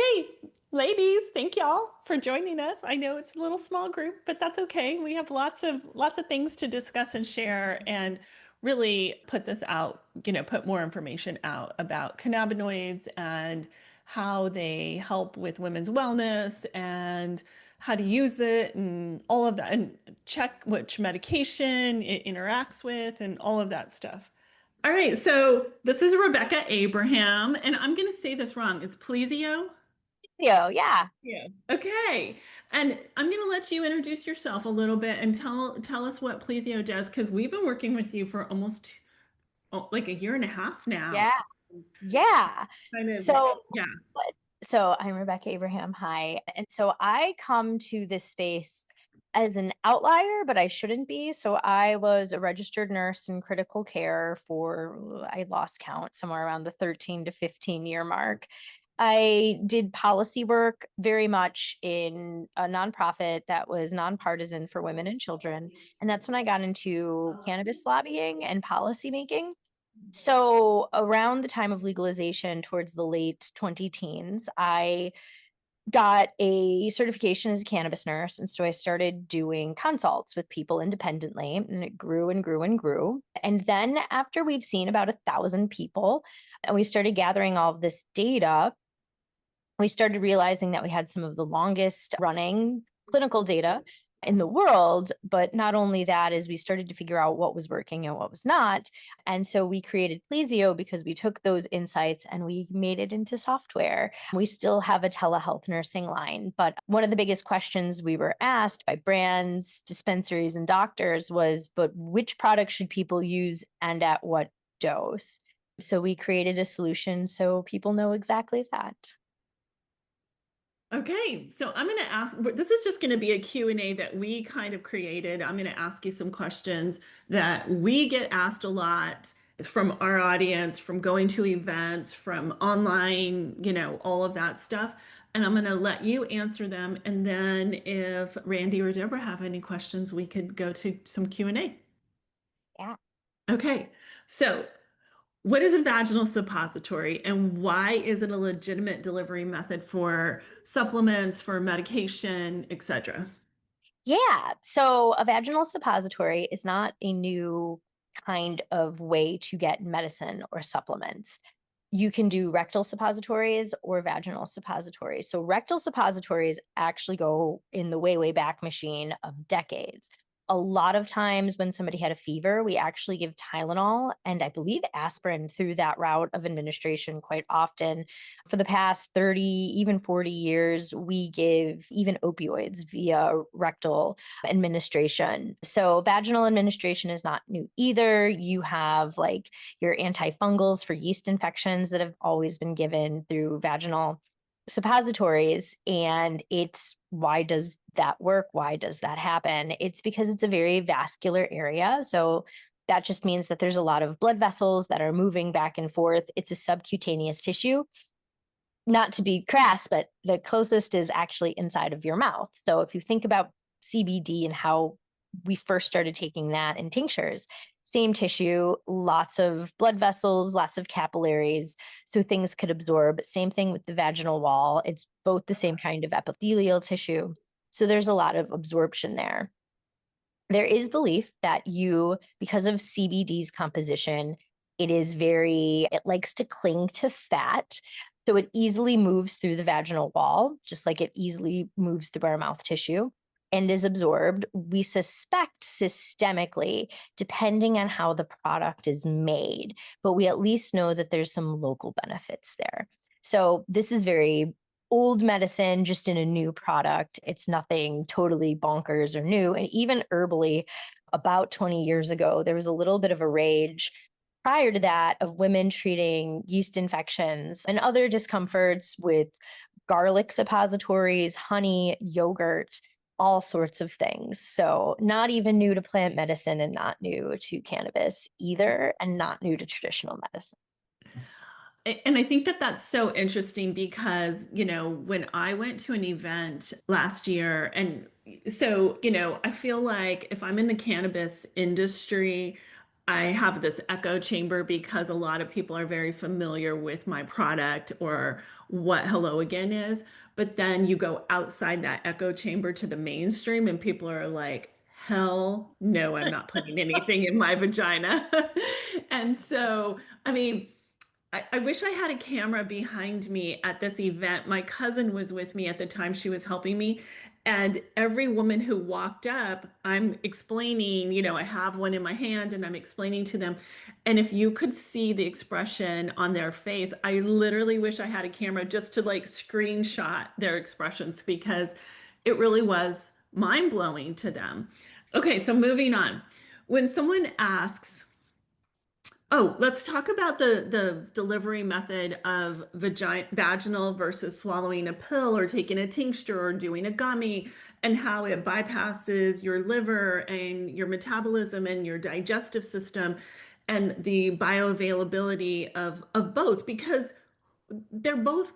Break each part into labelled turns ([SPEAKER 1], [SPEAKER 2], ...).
[SPEAKER 1] Okay, ladies, thank y'all for joining us. I know it's a little small group, but that's okay. We have lots of things to discuss and share and really put this out, put more information out about cannabinoids and how they help with women's wellness and how to use it and all of that and check which medication it interacts with and all of that stuff. All right, so this is Rebecca Abraham, and I'm going to say this wrong. It's Plesio.
[SPEAKER 2] Yeah.
[SPEAKER 1] Yeah. Okay. And I'm going to let you introduce yourself a little bit and tell us what Plesio does because we've been working with you for almost like a year and a half now.
[SPEAKER 2] Yeah. Yeah.
[SPEAKER 1] Kind of,
[SPEAKER 2] So,
[SPEAKER 1] yeah.
[SPEAKER 2] so I'm Rebecca Abraham. Hi. And so I come to this space as an outlier, but I shouldn't be. So I was a registered nurse in critical care for, I lost count, somewhere around the 13 to 15 year mark. I did policy work very much in a nonprofit that was nonpartisan for women and children. And that's when I got into cannabis lobbying and policy making. So around the time of legalization towards the late 20 teens, I got a certification as a cannabis nurse. And so I started doing consults with people independently, and it grew and grew and grew. And then after we've seen about 1,000 people and we started gathering all of this data, we started realizing that we had some of the longest running clinical data in the world. But not only that, is we started to figure out what was working and what was not. And so we created Plesio because we took those insights and we made it into software. We still have a telehealth nursing line, but one of the biggest questions we were asked by brands, dispensaries, and doctors was, but which product should people use and at what dose? So we created a solution so people know exactly that.
[SPEAKER 1] Okay, so I'm going to ask, this is just going to be a Q&A that we kind of created. I'm going to ask you some questions that we get asked a lot from our audience, from going to events, from online, all of that stuff. And I'm going to let you answer them. And then if Randy or Deborah have any questions, we could go to some Q&A.
[SPEAKER 2] Yeah.
[SPEAKER 1] Okay, so what is a vaginal suppository and why is it a legitimate delivery method for supplements, for medication, etc.?
[SPEAKER 2] Yeah. So a vaginal suppository is not a new kind of way to get medicine or supplements. You can do rectal suppositories or vaginal suppositories. So rectal suppositories actually go in the way, way back machine of decades. A lot of times when somebody had a fever, we actually give Tylenol and I believe aspirin through that route of administration quite often. For the past 30, even 40 years, we give even opioids via rectal administration. So vaginal administration is not new either. You have like your antifungals for yeast infections that have always been given through vaginal suppositories. And it's why does that work? Why does that happen? It's because it's a very vascular area. So that just means that there's a lot of blood vessels that are moving back and forth. It's a subcutaneous tissue. Not to be crass, but the closest is actually inside of your mouth. So if you think about CBD and how we first started taking that in tinctures, same tissue, lots of blood vessels, lots of capillaries, so things could absorb. Same thing with the vaginal wall. It's both the same kind of epithelial tissue. So there's a lot of absorption there. There is belief that because of CBD's composition, it likes to cling to fat. So it easily moves through the vaginal wall, just like it easily moves through our mouth tissue and is absorbed. We suspect systemically, depending on how the product is made, but we at least know that there's some local benefits there. So this is very old medicine just in a new product. It's nothing totally bonkers or new. And even herbally, about 20 years ago, there was a little bit of a rage prior to that of women treating yeast infections and other discomforts with garlic suppositories, honey, yogurt, all sorts of things. So, not even new to plant medicine and not new to cannabis either, and not new to traditional medicine.
[SPEAKER 1] And I think that that's so interesting because, when I went to an event last year, and so, I feel like if I'm in the cannabis industry, I have this echo chamber because a lot of people are very familiar with my product or what Hello Again is. But then you go outside that echo chamber to the mainstream, and people are like, hell no, I'm not putting anything in my vagina. And so, I mean, I wish I had a camera behind me at this event. My cousin was with me at the time she was helping me. And every woman who walked up, I'm explaining, I have one in my hand and I'm explaining to them. And if you could see the expression on their face, I literally wish I had a camera just to like screenshot their expressions because it really was mind blowing to them. Okay, so moving on. When someone asks, oh, let's talk about the delivery method of vaginal versus swallowing a pill or taking a tincture or doing a gummy and how it bypasses your liver and your metabolism and your digestive system and the bioavailability of both because they're both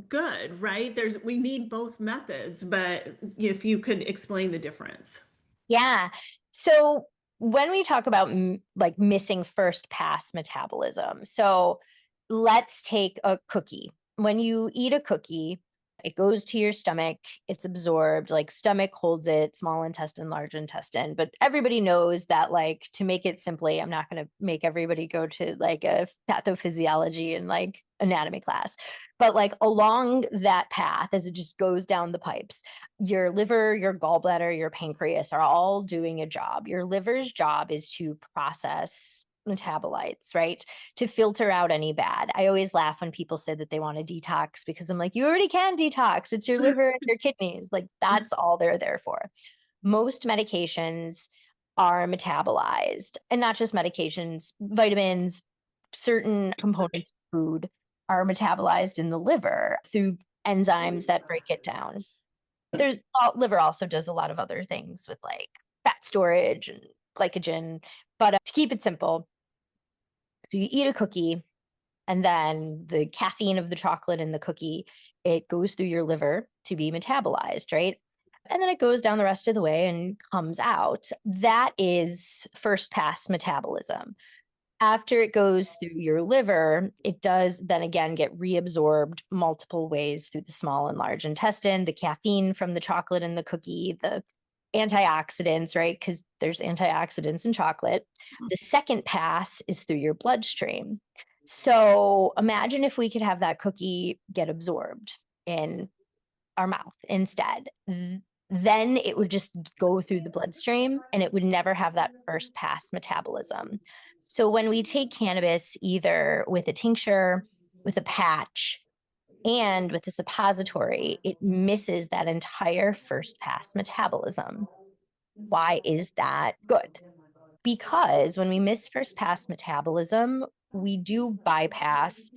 [SPEAKER 1] good, right? We need both methods, but if you could explain the difference.
[SPEAKER 2] Yeah. So when we talk about like missing first pass metabolism, so let's take a cookie. When you eat a cookie, it goes to your stomach, it's absorbed, like stomach holds it, small intestine, large intestine. But everybody knows that, like, to make it simply, I'm not going to make everybody go to like a pathophysiology and like anatomy class. But like along that path, as it just goes down the pipes, your liver, your gallbladder, your pancreas are all doing a job. Your liver's job is to process metabolites, right? To filter out any bad. I always laugh when people say that they want to detox because I'm like, you already can detox. It's your liver and your kidneys. Like, that's all they're there for. Most medications are metabolized, and not just medications, vitamins, certain components of food are metabolized in the liver through enzymes that break it down. There's liver also does a lot of other things with like fat storage and glycogen. But to keep it simple, so you eat a cookie, and then the caffeine of the chocolate in the cookie, it goes through your liver to be metabolized, right? And then it goes down the rest of the way and comes out. That is first pass metabolism. After it goes through your liver, it does then again get reabsorbed multiple ways through the small and large intestine, the caffeine from the chocolate and the cookie, the antioxidants, right? Because there's antioxidants in chocolate. The second pass is through your bloodstream. So imagine if we could have that cookie get absorbed in our mouth instead. Then it would just go through the bloodstream and it would never have that first pass metabolism. So when we take cannabis, either with a tincture, with a patch, and with a suppository, it misses that entire first pass metabolism. Why is that good? Because when we miss first pass metabolism, we do bypass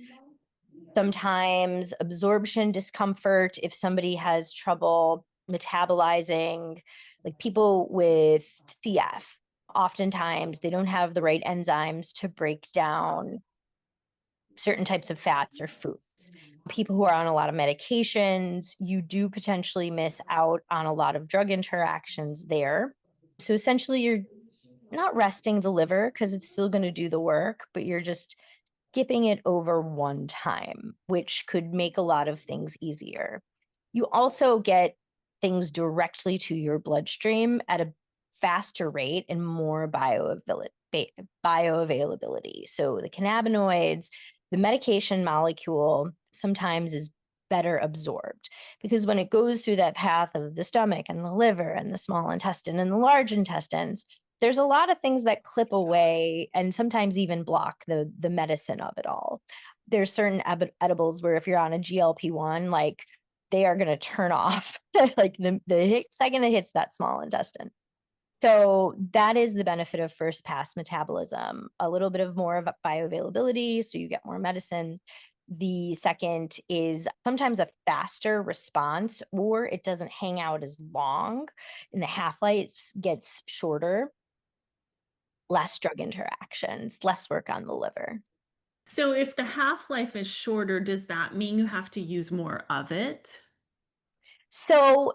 [SPEAKER 2] sometimes absorption discomfort if somebody has trouble metabolizing, like people with CF. Oftentimes, they don't have the right enzymes to break down certain types of fats or foods. People who are on a lot of medications, you do potentially miss out on a lot of drug interactions there. So essentially, you're not resting the liver because it's still going to do the work, but you're just skipping it over one time, which could make a lot of things easier. You also get things directly to your bloodstream at a faster rate and more bioavailability. So the cannabinoids, the medication molecule sometimes is better absorbed because when it goes through that path of the stomach and the liver and the small intestine and the large intestines, there's a lot of things that clip away and sometimes even block the medicine of it all. There's certain edibles where if you're on a GLP-1, like they are going to turn off like the second it hits that small intestine. So that is the benefit of first pass metabolism, a little bit of more of bioavailability, so you get more medicine. The second is sometimes a faster response, or it doesn't hang out as long, and the half-life gets shorter, less drug interactions, less work on the liver.
[SPEAKER 1] So if the half-life is shorter, does that mean you have to use more of it?
[SPEAKER 2] So,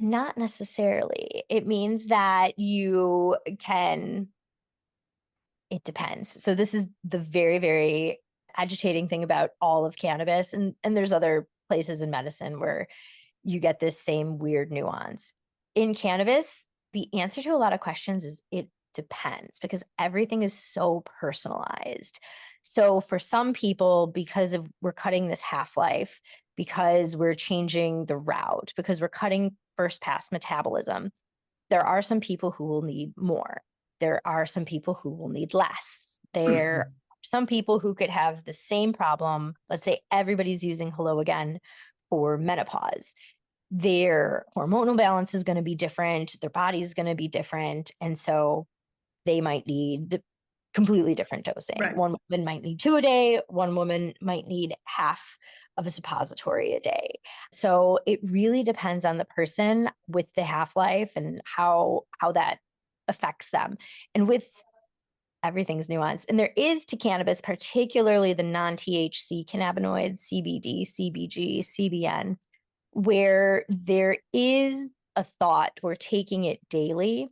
[SPEAKER 2] not necessarily. It means that you can it depends. So this is the very, very agitating thing about all of cannabis. And there's other places in medicine where you get this same weird nuance. In cannabis, the answer to a lot of questions is it depends because everything is so personalized. So for some people, because of we're cutting this half-life, because we're changing the route, because we're cutting first pass metabolism, there are some people who will need more. There are some people who will need less. There are some people who could have the same problem. Let's say everybody's using Hello Again for menopause. Their hormonal balance is going to be different. Their body is going to be different. And so they might need completely different dosing.
[SPEAKER 1] Right.
[SPEAKER 2] One woman might need 2 a day. One woman might need half of a suppository a day. So it really depends on the person with the half-life and how that affects them. And with everything's nuanced. And there is to cannabis, particularly the non-THC cannabinoids, CBD, CBG, CBN, where there is a thought where taking it daily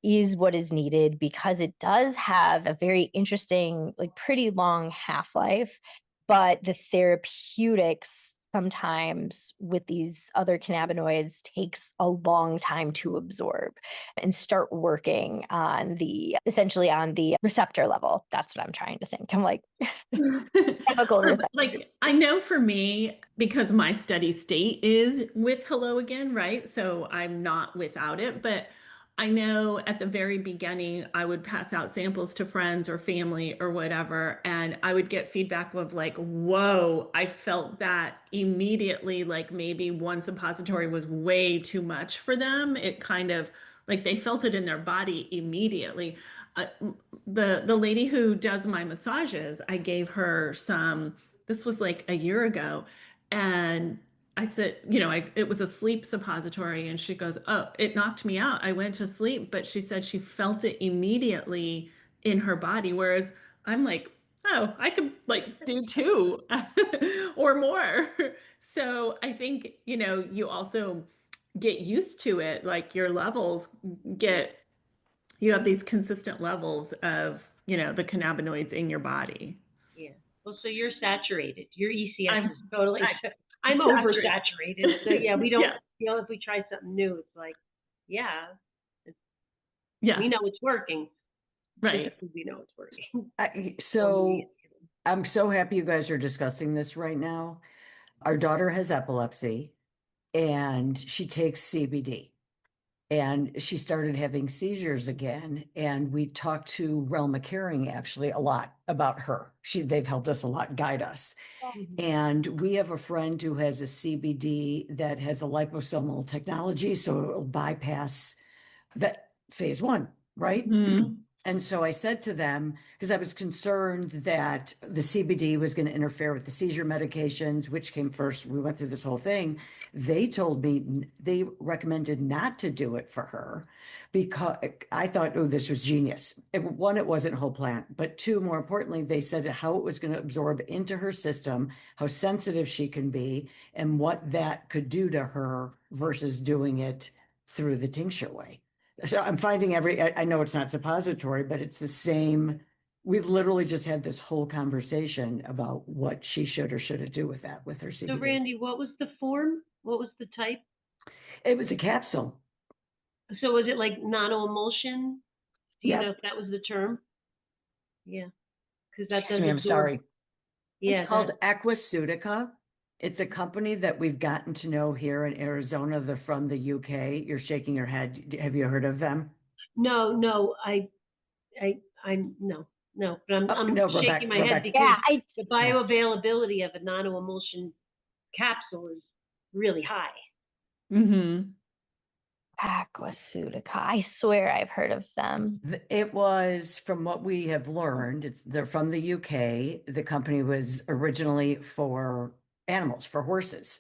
[SPEAKER 2] is what is needed because it does have a very interesting, like pretty long half-life, but the therapeutics sometimes with these other cannabinoids takes a long time to absorb and start working on the essentially on the receptor level. That's what I'm trying to think. I'm like chemical receptor.
[SPEAKER 1] Like, I know for me, because my steady state is with Hello Again, right? So I'm not without it. But I know at the very beginning, I would pass out samples to friends or family or whatever, and I would get feedback of like, whoa, I felt that immediately. Like maybe one suppository was way too much for them. It kind of like they felt it in their body immediately. Uh, the lady who does my massages, I gave her some, this was like a year ago, and I said, it was a sleep suppository, and she goes, "Oh, it knocked me out. I went to sleep," but she said she felt it immediately in her body, whereas I'm like, "Oh, I could like do two or more." So I think, you also get used to it, like your levels get you have these consistent levels of, the cannabinoids in your body.
[SPEAKER 3] Yeah. Well, so you're saturated. Your ECS
[SPEAKER 1] I'm,
[SPEAKER 3] is totally,
[SPEAKER 1] I'm
[SPEAKER 3] I'm
[SPEAKER 1] saturated.
[SPEAKER 3] oversaturated. So yeah, we don't,
[SPEAKER 1] Yeah,
[SPEAKER 3] if we try something new, it's like, yeah, it's,
[SPEAKER 1] yeah,
[SPEAKER 3] we know it's working.
[SPEAKER 1] right.
[SPEAKER 3] Physically, we know it's working. Well, maybe
[SPEAKER 4] So I'm so happy you guys are discussing this right now. Our daughter has epilepsy and she takes CBD and she started having seizures again. And we talked to Relma Caring actually a lot about her. They've helped us a lot, guide us.
[SPEAKER 3] Mhm.
[SPEAKER 4] And we have a friend who has a CBD that has a liposomal technology, so it'll bypass that phase one, right?
[SPEAKER 1] Hmm.
[SPEAKER 4] And so I said to them, because I was concerned that the CBD was going to interfere with the seizure medications, which came first. We went through this whole thing. They told me they recommended not to do it for her because I thought, oh, this was genius. One, it wasn't whole plant, but two, more importantly, they said how it was going to absorb into her system, how sensitive she can be, and what that could do to her versus doing it through the tincture way. So I'm finding I know it's not suppository, but it's the same. We literally just had this whole conversation about what she should or shouldn't do with that, with her
[SPEAKER 3] So
[SPEAKER 4] CBD.
[SPEAKER 3] Randy, what was the form? What was the type?
[SPEAKER 4] It was a capsule.
[SPEAKER 3] So was it like nano-emulsion? Do you know if
[SPEAKER 4] Yep.
[SPEAKER 3] that was the term? Yeah, because that
[SPEAKER 4] Excuse
[SPEAKER 3] does
[SPEAKER 4] me, I'm
[SPEAKER 3] absorb.
[SPEAKER 4] sorry. It's
[SPEAKER 3] Yeah,
[SPEAKER 4] called
[SPEAKER 3] that.
[SPEAKER 4] Aquasutica. It's a company that we've gotten to know here in Arizona. They're from the UK. You're shaking your head. Have you heard of them?
[SPEAKER 3] No, no, no, no. But I'm
[SPEAKER 4] Oh,
[SPEAKER 3] I'm
[SPEAKER 4] no,
[SPEAKER 3] shaking
[SPEAKER 4] Rebecca,
[SPEAKER 3] my head
[SPEAKER 4] Rebecca.
[SPEAKER 3] because
[SPEAKER 2] Yeah, I
[SPEAKER 3] the
[SPEAKER 4] Yeah.
[SPEAKER 3] bioavailability of a nano-emulsion capsule is really high.
[SPEAKER 1] Hmm.
[SPEAKER 2] Aquasutica. I swear I've heard of them.
[SPEAKER 4] It was, from what we have learned, they're from the UK. The company was originally for animals, for horses.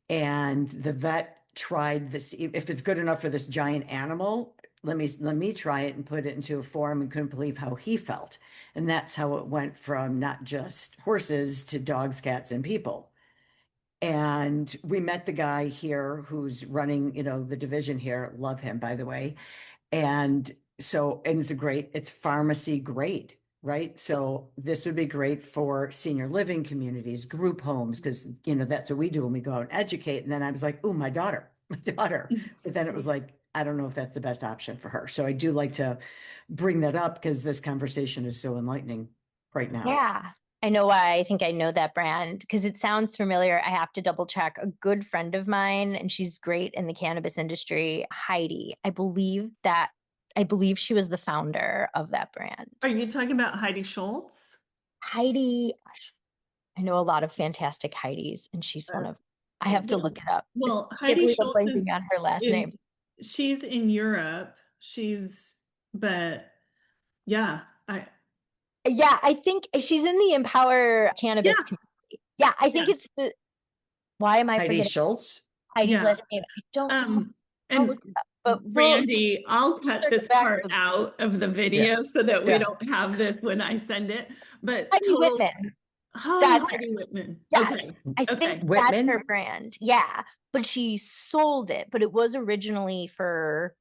[SPEAKER 4] And the vet tried this, if it's good enough for this giant animal, let me try it and put it into a form, and couldn't believe how he felt. And that's how it went from not just horses to dogs, cats, and people. And we met the guy here who's running, the division here. Love him, by the way. And so, and it's pharmacy grade. right? So this would be great for senior living communities, group homes, because that's what we do when we go out and educate. And then I was like, oh, my daughter, my daughter. But then it was like, I don't know if that's the best option for her. So I do like to bring that up because this conversation is so enlightening right now.
[SPEAKER 2] Yeah. I know why I think I know that brand because it sounds familiar. I have to double check. A good friend of mine, and she's great in the cannabis industry, Heidi. I believe she was the founder of that brand.
[SPEAKER 1] Are you talking about Heidi Schultz?
[SPEAKER 2] Heidi, gosh, I know a lot of fantastic Heidis, and she's one of, I have to look it up.
[SPEAKER 1] Well,
[SPEAKER 2] I can't
[SPEAKER 1] Heidi
[SPEAKER 2] believe I'm
[SPEAKER 1] Schultz is
[SPEAKER 2] blanking on her last name.
[SPEAKER 1] she's in Europe. But yeah,
[SPEAKER 2] Yeah, I think she's in the Empower Cannabis
[SPEAKER 1] yeah,
[SPEAKER 2] community. Yeah, I think it's why am I
[SPEAKER 4] Heidi
[SPEAKER 2] forgetting
[SPEAKER 4] Schultz.
[SPEAKER 2] Heidi's
[SPEAKER 1] yeah.
[SPEAKER 2] last name? I don't know. I'll
[SPEAKER 1] And
[SPEAKER 2] look it up. But
[SPEAKER 1] Randy, I'll cut
[SPEAKER 2] circle
[SPEAKER 1] this
[SPEAKER 2] back
[SPEAKER 1] part
[SPEAKER 2] to
[SPEAKER 1] out of the
[SPEAKER 4] Yeah.
[SPEAKER 1] video so that we
[SPEAKER 4] Yeah.
[SPEAKER 1] don't have this when I send it. But
[SPEAKER 2] Heidi
[SPEAKER 1] total,
[SPEAKER 2] Whitman.
[SPEAKER 1] oh,
[SPEAKER 2] That's her.
[SPEAKER 1] Heidi Whitman.
[SPEAKER 2] Yes,
[SPEAKER 1] Okay,
[SPEAKER 2] I
[SPEAKER 1] okay.
[SPEAKER 2] think that's
[SPEAKER 4] Whitman?
[SPEAKER 2] her brand. Yeah, but she sold it, but it was originally because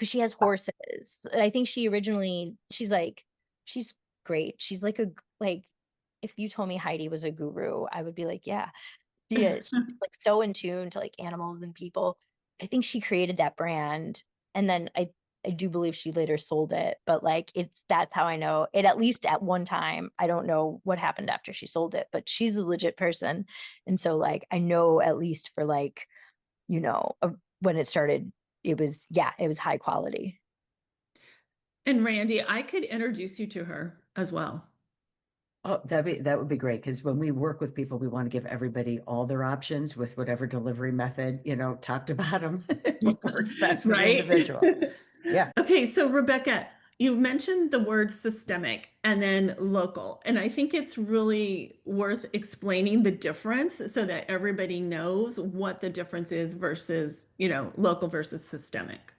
[SPEAKER 2] she has horses. I think she's great. She's like, if you told me Heidi was a guru, I would be like, yeah, she is. She's like so in tune to like animals and people. I think she created that brand, and then I do believe she later sold it, but like that's how I know it, at least at one time. I don't know what happened after she sold it, but she's a legit person. And so like I know at least for like, when it started, it was high quality.
[SPEAKER 1] And Randy, I could introduce you to her as well.
[SPEAKER 4] Oh, that would be great because when we work with people, we want to give everybody all their options with whatever delivery method, top to bottom, what works best for the
[SPEAKER 1] Right?
[SPEAKER 4] individual. Yeah.
[SPEAKER 1] Okay, so Rebecca, you mentioned the word systemic and then local, and I think it's really worth explaining the difference so that everybody knows what the difference is versus, local versus systemic.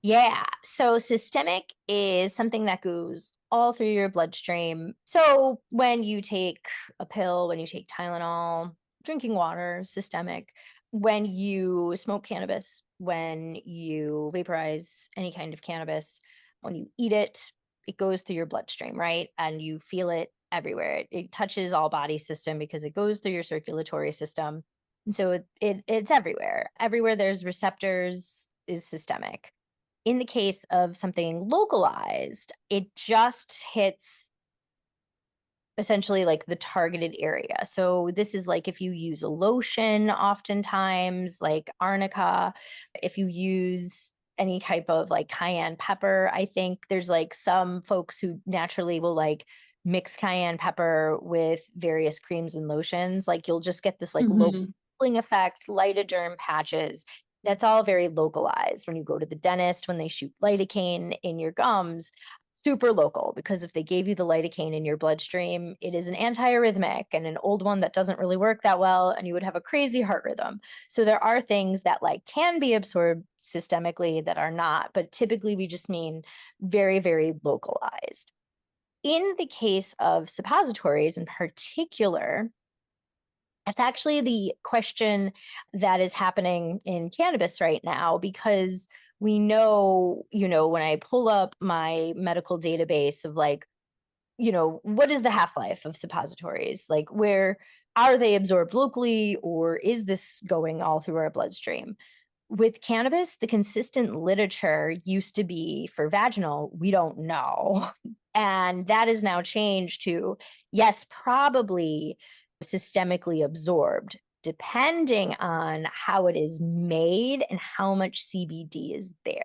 [SPEAKER 2] Yeah. So systemic is something that goes all through your bloodstream. So when you take a pill, when you take Tylenol, drinking water, systemic. When you smoke cannabis, when you vaporize any kind of cannabis, when you eat it, it goes through your bloodstream, right? And you feel it everywhere. It touches all body system because it goes through your circulatory system. And so it's everywhere. Everywhere there's receptors is systemic. In the case of something localized, it just hits essentially like the targeted area. So this is like if you use a lotion, oftentimes like arnica, if you use any type of like cayenne pepper, I think there's like some folks who naturally will like mix cayenne pepper with various creams and lotions. Like you'll just get this like local
[SPEAKER 1] Mhm.
[SPEAKER 2] cooling effect, lidoderm patches. That's all very localized. When you go to the dentist, when they shoot lidocaine in your gums, super local, because if they gave you the lidocaine in your bloodstream, it is an antiarrhythmic and an old one that doesn't really work that well, and you would have a crazy heart rhythm. So there are things that like can be absorbed systemically that are not, but typically we just mean very, very localized. In the case of suppositories in particular, it's actually the question that is happening in cannabis right now because we know, when I pull up my medical database of like, what is the half-life of suppositories? Like, where are they absorbed locally, or is this going all through our bloodstream? With cannabis, the consistent literature used to be for vaginal, we don't know. And that is now changed to, yes, probably systemically absorbed, depending on how it is made and how much CBD is there.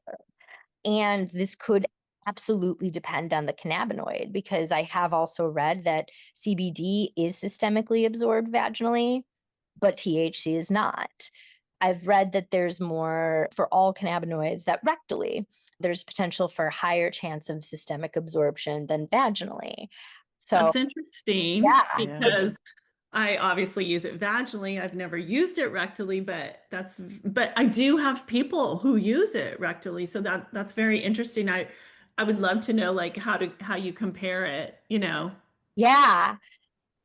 [SPEAKER 2] And this could absolutely depend on the cannabinoid, because I have also read that CBD is systemically absorbed vaginally, but THC is not. I've read that there's more for all cannabinoids that rectally there's potential for higher chance of systemic absorption than vaginally. So
[SPEAKER 1] That's interesting
[SPEAKER 2] yeah,
[SPEAKER 4] Yeah.
[SPEAKER 1] because I obviously use it vaginally. I've never used it rectally, but I do have people who use it rectally. So that's very interesting. I would love to know like how you compare it.
[SPEAKER 2] yeah.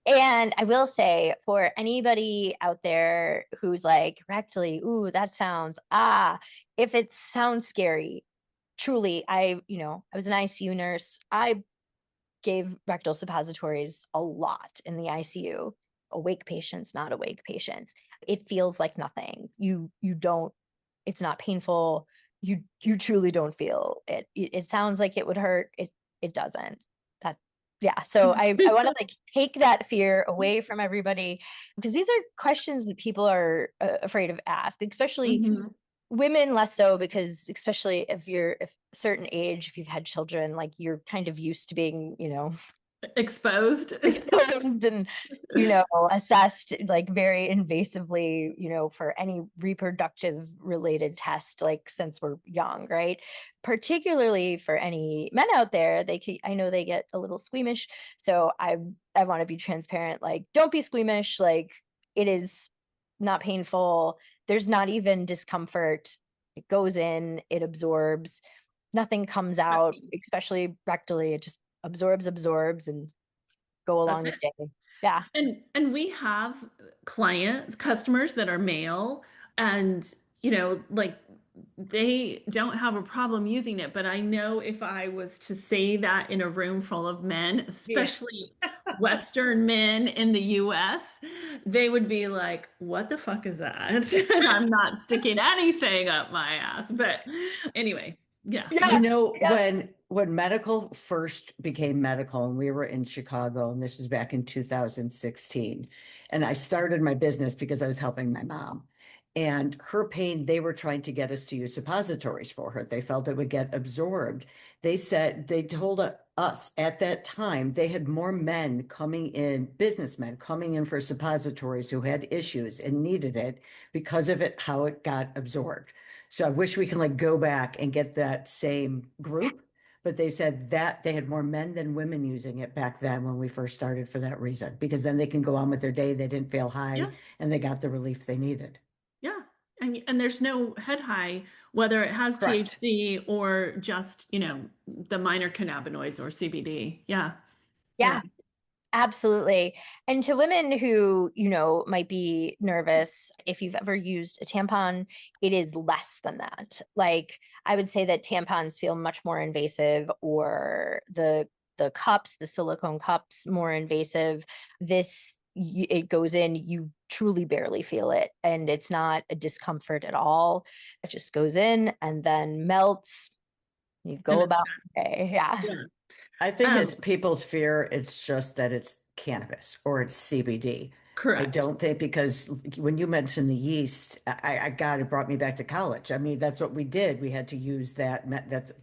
[SPEAKER 2] And I will say, for anybody out there who's like rectally, ooh, that sounds if it sounds scary, truly, I was an ICU nurse. I gave rectal suppositories a lot in the ICU. Awake patients, not awake patients. It feels like nothing. You don't, it's not painful. You truly don't feel it. It sounds like it would hurt. It doesn't. That yeah. So I want to like take that fear away from everybody, because these are questions that people are afraid of ask, especially
[SPEAKER 1] Mhm.
[SPEAKER 2] women less so, because especially if certain age, if you've had children, like you're kind of used to being,
[SPEAKER 1] Exposed.
[SPEAKER 2] exposed and, assessed like very invasively, for any reproductive related test, like since we're young, right? Particularly for any men out there, I know they get a little squeamish. So I want to be transparent, like, don't be squeamish. Like, it is not painful. There's not even discomfort. It goes in, it absorbs, nothing comes out, especially rectally. It just absorbs, and go
[SPEAKER 1] That's
[SPEAKER 2] along
[SPEAKER 1] it.
[SPEAKER 2] your day. Yeah.
[SPEAKER 1] And we have customers that are male, and like they don't have a problem using it, but I know if I was to say that in a room full of men,
[SPEAKER 3] Yeah.
[SPEAKER 1] especially Western men in the US, they would be like, what the fuck is that? And I'm not sticking anything up my ass. But anyway, yeah.
[SPEAKER 2] Yeah. Yeah.
[SPEAKER 4] When medical first became medical, and we were in Chicago, and this was back in 2016, and I started my business because I was helping my mom. And her pain, they were trying to get us to use suppositories for her. They felt it would get absorbed. They told us at that time they had more men coming in, businessmen coming in for suppositories who had issues and needed it because of it, how it got absorbed. So I wish we can like go back and get that same group. But they said that they had more men than women using it back then when we first started for that reason, because then they can go on with their day. They didn't feel high
[SPEAKER 1] Yeah.
[SPEAKER 4] and they got the relief they needed.
[SPEAKER 1] Yeah. And there's no head high, whether it has
[SPEAKER 4] Correct.
[SPEAKER 1] THC or just, the minor cannabinoids or CBD. Yeah. Yeah.
[SPEAKER 2] Yeah. Absolutely. And to women who, might be nervous, if you've ever used a tampon, it is less than that. Like, I would say that tampons feel much more invasive, or the cups, the silicone cups, more invasive. It goes in, you truly barely feel it, and it's not a discomfort at all. It just goes in and then melts. You
[SPEAKER 1] And
[SPEAKER 2] go
[SPEAKER 1] it's
[SPEAKER 2] about your day. Yeah.
[SPEAKER 1] yeah.
[SPEAKER 4] I think
[SPEAKER 1] Um,
[SPEAKER 4] it's people's fear. It's just that it's cannabis or it's CBD. I
[SPEAKER 1] correct.
[SPEAKER 4] don't think, because when you mentioned the yeast, God, it brought me back to college. I mean, that's what we did. We had to use that.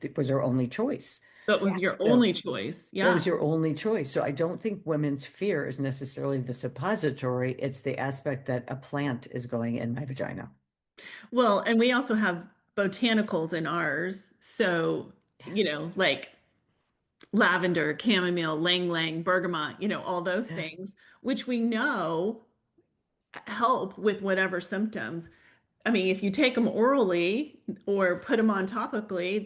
[SPEAKER 4] It was our only choice.
[SPEAKER 1] That
[SPEAKER 2] Yeah.
[SPEAKER 1] was your
[SPEAKER 4] So
[SPEAKER 1] only choice.
[SPEAKER 4] it
[SPEAKER 1] Yeah.
[SPEAKER 4] was your only choice. So I don't think women's fear is necessarily the suppository. It's the aspect that a plant is going in my vagina.
[SPEAKER 1] Well, and we also have botanicals in ours. So, like lavender, chamomile, lang lang, bergamot, all those
[SPEAKER 4] Yeah.
[SPEAKER 1] things, which we know help with whatever symptoms. I mean, if you take them orally or put them on topically,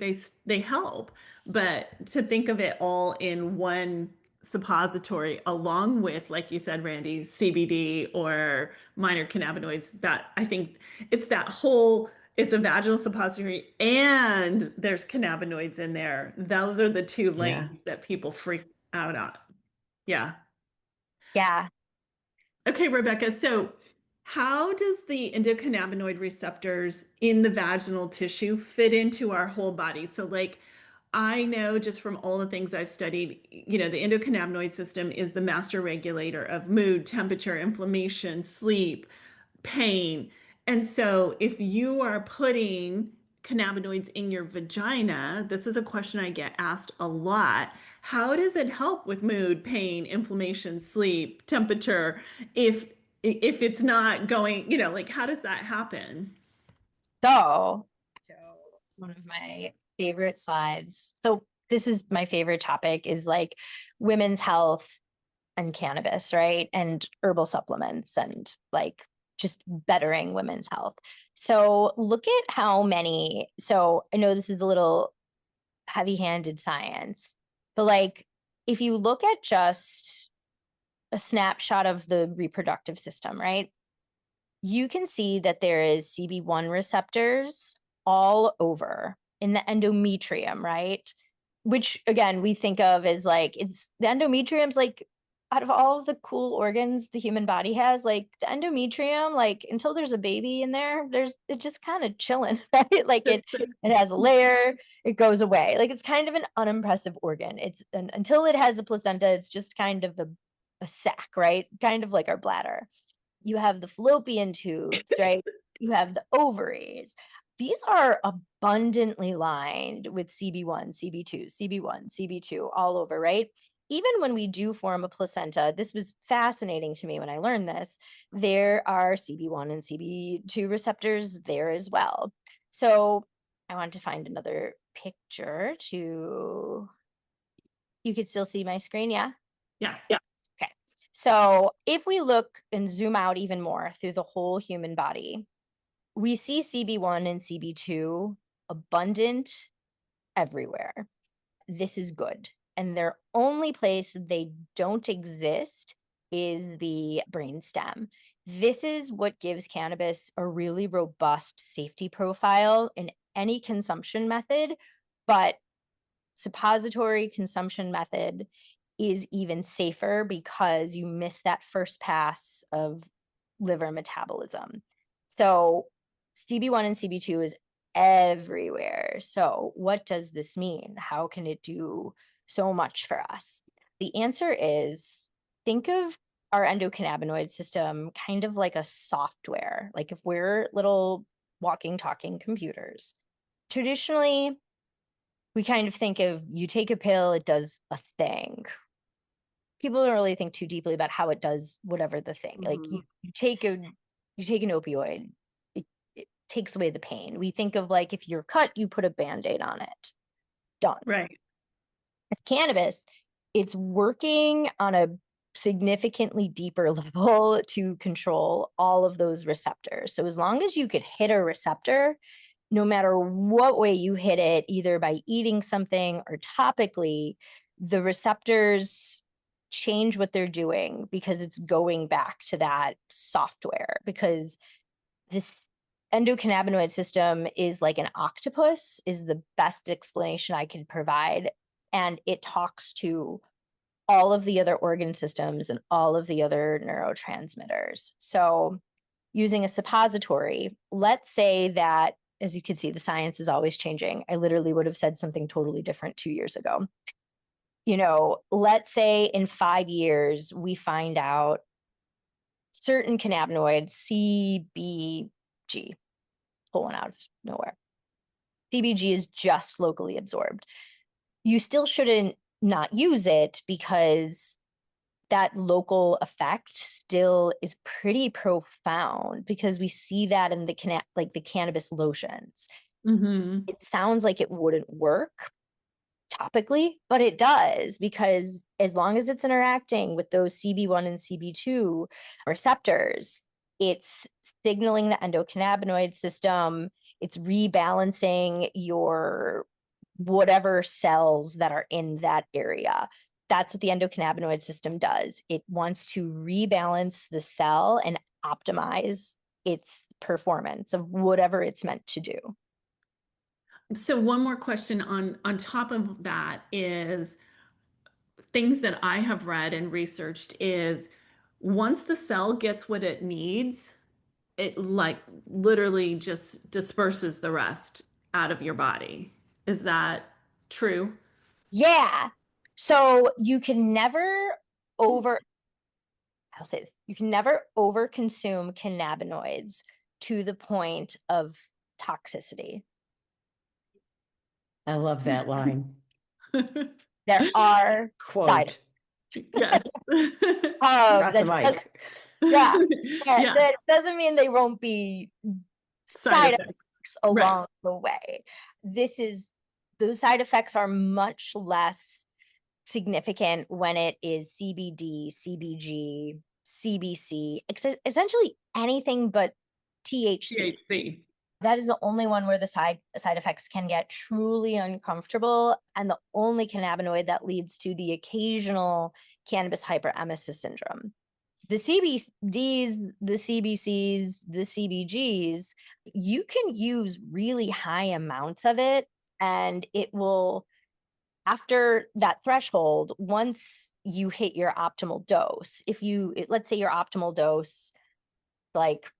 [SPEAKER 1] they help. But to think of it all in one suppository, along with, like you said, Randy, CBD or minor cannabinoids, that I think it's that whole. It's a vaginal suppository, and there's cannabinoids in there. Those are the two
[SPEAKER 4] Yeah.
[SPEAKER 1] lanes that people freak out on. Yeah.
[SPEAKER 2] Yeah.
[SPEAKER 1] Okay, Rebecca. So, how does the endocannabinoid receptors in the vaginal tissue fit into our whole body? So, like, I know just from all the things I've studied, the endocannabinoid system is the master regulator of mood, temperature, inflammation, sleep, pain. And so, if you are putting cannabinoids in your vagina, this is a question I get asked a lot. How does it help with mood, pain, inflammation, sleep, temperature if it's not going, like how does that happen?
[SPEAKER 2] So, show one of my favorite slides. So, this is my favorite topic, is like women's health and cannabis, right? And herbal supplements, and like just bettering women's health. So, look at how many. So, I know this is a little heavy-handed science, but like if you look at just a snapshot of the reproductive system, right? You can see that there is CB1 receptors all over in the endometrium, right? which again, we think of as like, it's the endometrium's like, out of all of the cool organs the human body has, like the endometrium, like until there's a baby in there, it's just kind of chilling, right? Like it has a layer, it goes away. Like it's kind of an unimpressive organ. Until it has a placenta, it's just kind of a sac, right? Kind of like our bladder. You have the fallopian tubes, right? You have the ovaries. These are abundantly lined with CB1, CB2, CB1, CB2 all over, right? Even when we do form a placenta, this was fascinating to me when I learned this, there are CB1 and CB2 receptors there as well. So I want to find another picture to, you could still see my screen, yeah?
[SPEAKER 1] Yeah.
[SPEAKER 2] Okay. So if we look and zoom out even more through the whole human body, we see CB1 and CB2 abundant everywhere. This is good. And their only place they don't exist is the brainstem. This is what gives cannabis a really robust safety profile in any consumption method, but suppository consumption method is even safer because you miss that first pass of liver metabolism. So CB1 and CB2 is everywhere. So what does this mean? How can it do so much for us? The answer is, think of our endocannabinoid system kind of like a software. Like if we're little walking, talking computers. Traditionally, we kind of think of, you take a pill, it does a thing. People don't really think too deeply about how it does whatever the thing. Like you take an opioid, it takes away the pain. We think of like, if you're cut, you put a Band-Aid on it. Done.
[SPEAKER 1] Right.
[SPEAKER 2] With cannabis, it's working on a significantly deeper level to control all of those receptors. So as long as you could hit a receptor, no matter what way you hit it, either by eating something or topically, the receptors change what they're doing because it's going back to that software. Because this endocannabinoid system is like an octopus, is the best explanation I can provide. And it talks to all of the other organ systems and all of the other neurotransmitters. So using a suppository, let's say that, as you can see, the science is always changing. I literally would have said something totally different 2 years ago. Let's say in 5 years, we find out certain cannabinoids, CBG, pulling out of nowhere. CBG is just locally absorbed. You still shouldn't not use it because that local effect still is pretty profound, because we see that in the cannabis lotions. It sounds like it wouldn't work topically, but it does, because as long as it's interacting with those CB1 and CB2 receptors, it's signaling the endocannabinoid system, it's rebalancing your whatever cells that are in that area. That's what the endocannabinoid system does. It wants to rebalance the cell and optimize its performance of whatever it's meant to do.
[SPEAKER 1] So one more question on top of that is, things that I have read and researched is, once the cell gets what it needs, it like literally just disperses the rest out of your body. Is that true?
[SPEAKER 2] Yeah. So you can never over, I'll say this, you can never overconsume cannabinoids to the point of toxicity.
[SPEAKER 4] I love that line.
[SPEAKER 2] There are side
[SPEAKER 4] Quote.
[SPEAKER 1] Yes.
[SPEAKER 4] Drop the
[SPEAKER 2] that
[SPEAKER 4] mic.
[SPEAKER 2] yeah,
[SPEAKER 1] Yeah.
[SPEAKER 2] that doesn't mean they won't be
[SPEAKER 1] Side
[SPEAKER 2] side
[SPEAKER 1] effects.
[SPEAKER 2] effects
[SPEAKER 1] Right.
[SPEAKER 2] along the way. Those side effects are much less significant when it is CBD, CBG, CBC, essentially anything but THC.
[SPEAKER 1] THC.
[SPEAKER 2] That is the only one where the side effects can get truly uncomfortable, and the only cannabinoid that leads to the occasional cannabis hyperemesis syndrome. The CBDs, the CBCs, the CBGs, you can use really high amounts of it, and it will After that threshold, once you hit your optimal dose, let's say your optimal dose, like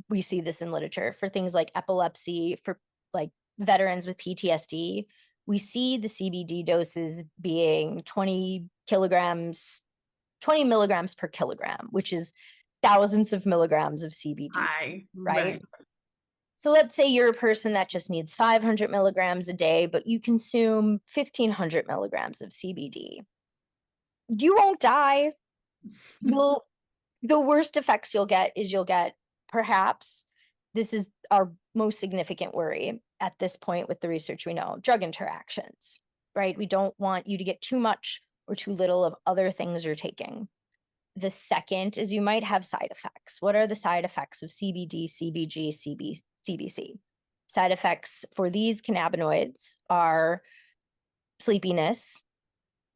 [SPEAKER 2] we see this in literature for things like epilepsy, for like veterans with PTSD, we see the CBD doses being 20 milligrams per kilogram, which is thousands of milligrams of CBD,
[SPEAKER 1] Hi.
[SPEAKER 2] right? So let's say you're a person that just needs 500 milligrams a day, but you consume 1,500 milligrams of CBD. You won't die. You'll, the worst effects you'll get is perhaps, this is our most significant worry at this point with the research we know, drug interactions, right? We don't want you to get too much or too little of other things you're taking. The second is you might have side effects. What are the side effects of CBD, CBG, CBC? Side effects for these cannabinoids are sleepiness.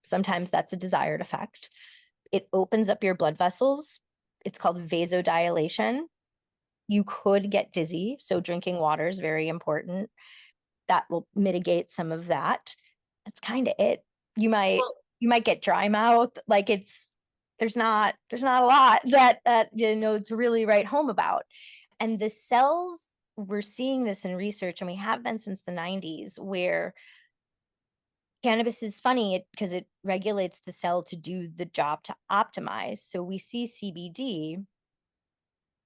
[SPEAKER 2] Sometimes that's a desired effect. It opens up your blood vessels. It's called vasodilation. You could get dizzy, so drinking water is very important. That will mitigate some of that. That's kind of it. You might get dry mouth. Like there's not a lot that to really write home about. And the cells, we're seeing this in research, and we have been since the 90s, where cannabis is funny because it regulates the cell to do the job to optimize. So we see CBD,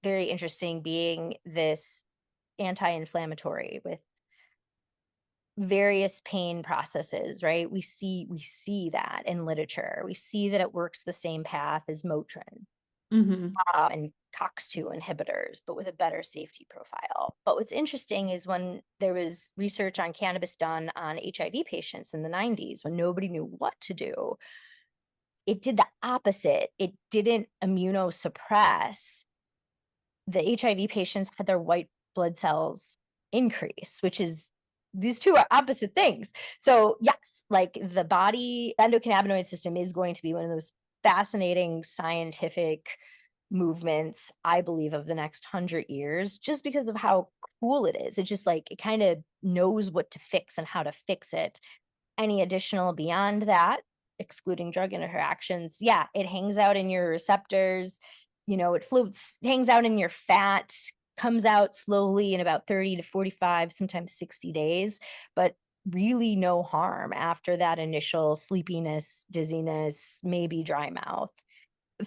[SPEAKER 2] very interesting, being this anti-inflammatory with various pain processes, right? We see that in literature. We see that it works the same path as Motrin and COX-2 inhibitors, but with a better safety profile. But what's interesting is when there was research on cannabis done on HIV patients in the 90s, when nobody knew what to do, it did the opposite. It didn't immunosuppress. The HIV patients had their white blood cells increase, which is, these two are opposite things. So yes, like the body endocannabinoid system is going to be one of those fascinating scientific movements, I believe, of the next 100 years, just because of how cool it is. It's just like, it kind of knows what to fix and how to fix it. Any additional beyond that, excluding drug interactions, yeah, it hangs out in your receptors, it floats, hangs out in your fat, comes out slowly in about 30 to 45, sometimes 60 days, but really no harm after that initial sleepiness, dizziness, maybe dry mouth.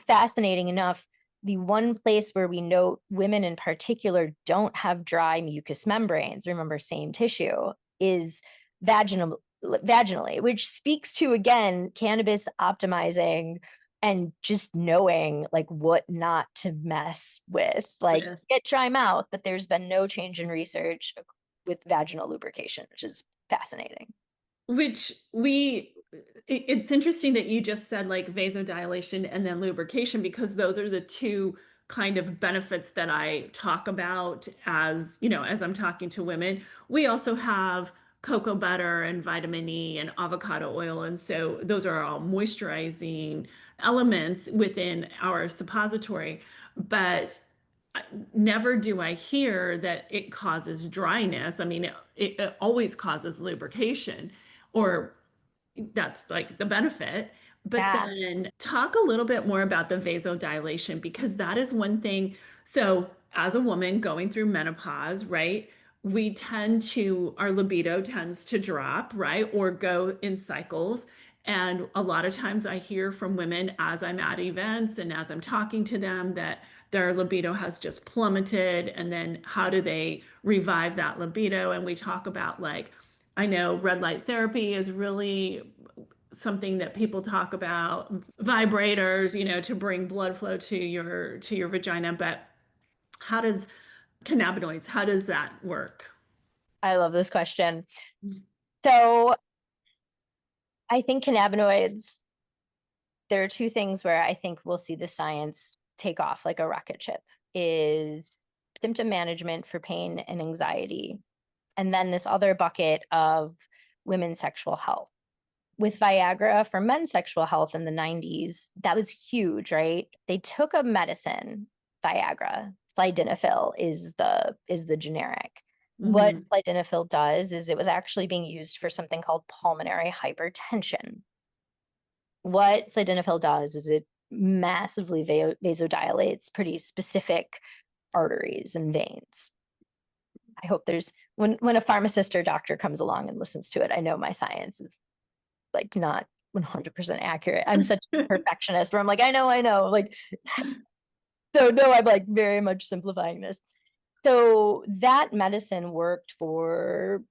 [SPEAKER 2] Fascinating enough, the one place where we note women in particular don't have dry mucous membranes, remember, same tissue, is vaginally, which speaks to, again, cannabis optimizing and just knowing like what not to mess with, like get dry mouth, but there's been no change in research with vaginal lubrication, which is fascinating.
[SPEAKER 1] It's interesting that you just said like vasodilation and then lubrication, because those are the two kind of benefits that I talk about as I'm talking to women. We also have cocoa butter and vitamin E and avocado oil. And so those are all moisturizing elements within our suppository. But never do I hear that it causes dryness. I mean, it always causes lubrication, or that's like the benefit. But then talk a little bit more about the vasodilation, because that is one thing. So as a woman going through menopause, right, our libido tends to drop, right, or go in cycles. And a lot of times I hear from women as I'm at events and as I'm talking to them that their libido has just plummeted. And then how do they revive that libido? And we talk about, like, I know red light therapy is really something that people talk about, vibrators, to bring blood flow to your vagina. But how does cannabinoids, how does that work?
[SPEAKER 2] I love this question. So I think cannabinoids, there are two things where I think we'll see the science take off like a rocket ship, is symptom management for pain and anxiety. And then this other bucket of women's sexual health. With Viagra for men's sexual health in the 90s, that was huge, right? They took a medicine, Viagra, sildenafil is the generic. What
[SPEAKER 1] Mhm.
[SPEAKER 2] sildenafil does is it was actually being used for something called pulmonary hypertension. What sildenafil does is it massively vasodilates pretty specific arteries and veins. I hope there's when a pharmacist or doctor comes along and listens to it, I know my science is like not 100% accurate. I'm such a perfectionist where I'm like, I know. Like, so no, I'm like very much simplifying this. So that medicine worked for,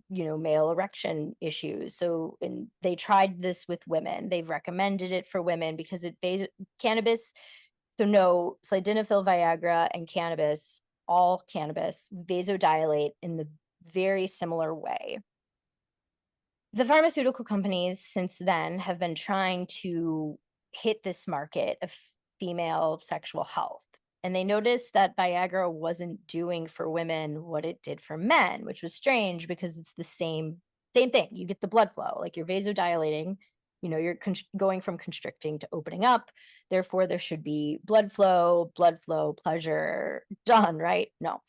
[SPEAKER 2] male erection issues. So, and they tried this with women. They've recommended it for women because cannabis. So no, sildenafil, Viagra, and cannabis, all cannabis, vasodilate in the very similar way. The pharmaceutical companies since then have been trying to hit this market of female sexual health. And they noticed that Viagra wasn't doing for women what it did for men, which was strange because it's the same thing. You get the blood flow, like you're vasodilating, you're going from constricting to opening up. Therefore, there should be blood flow, pleasure, done, right? No.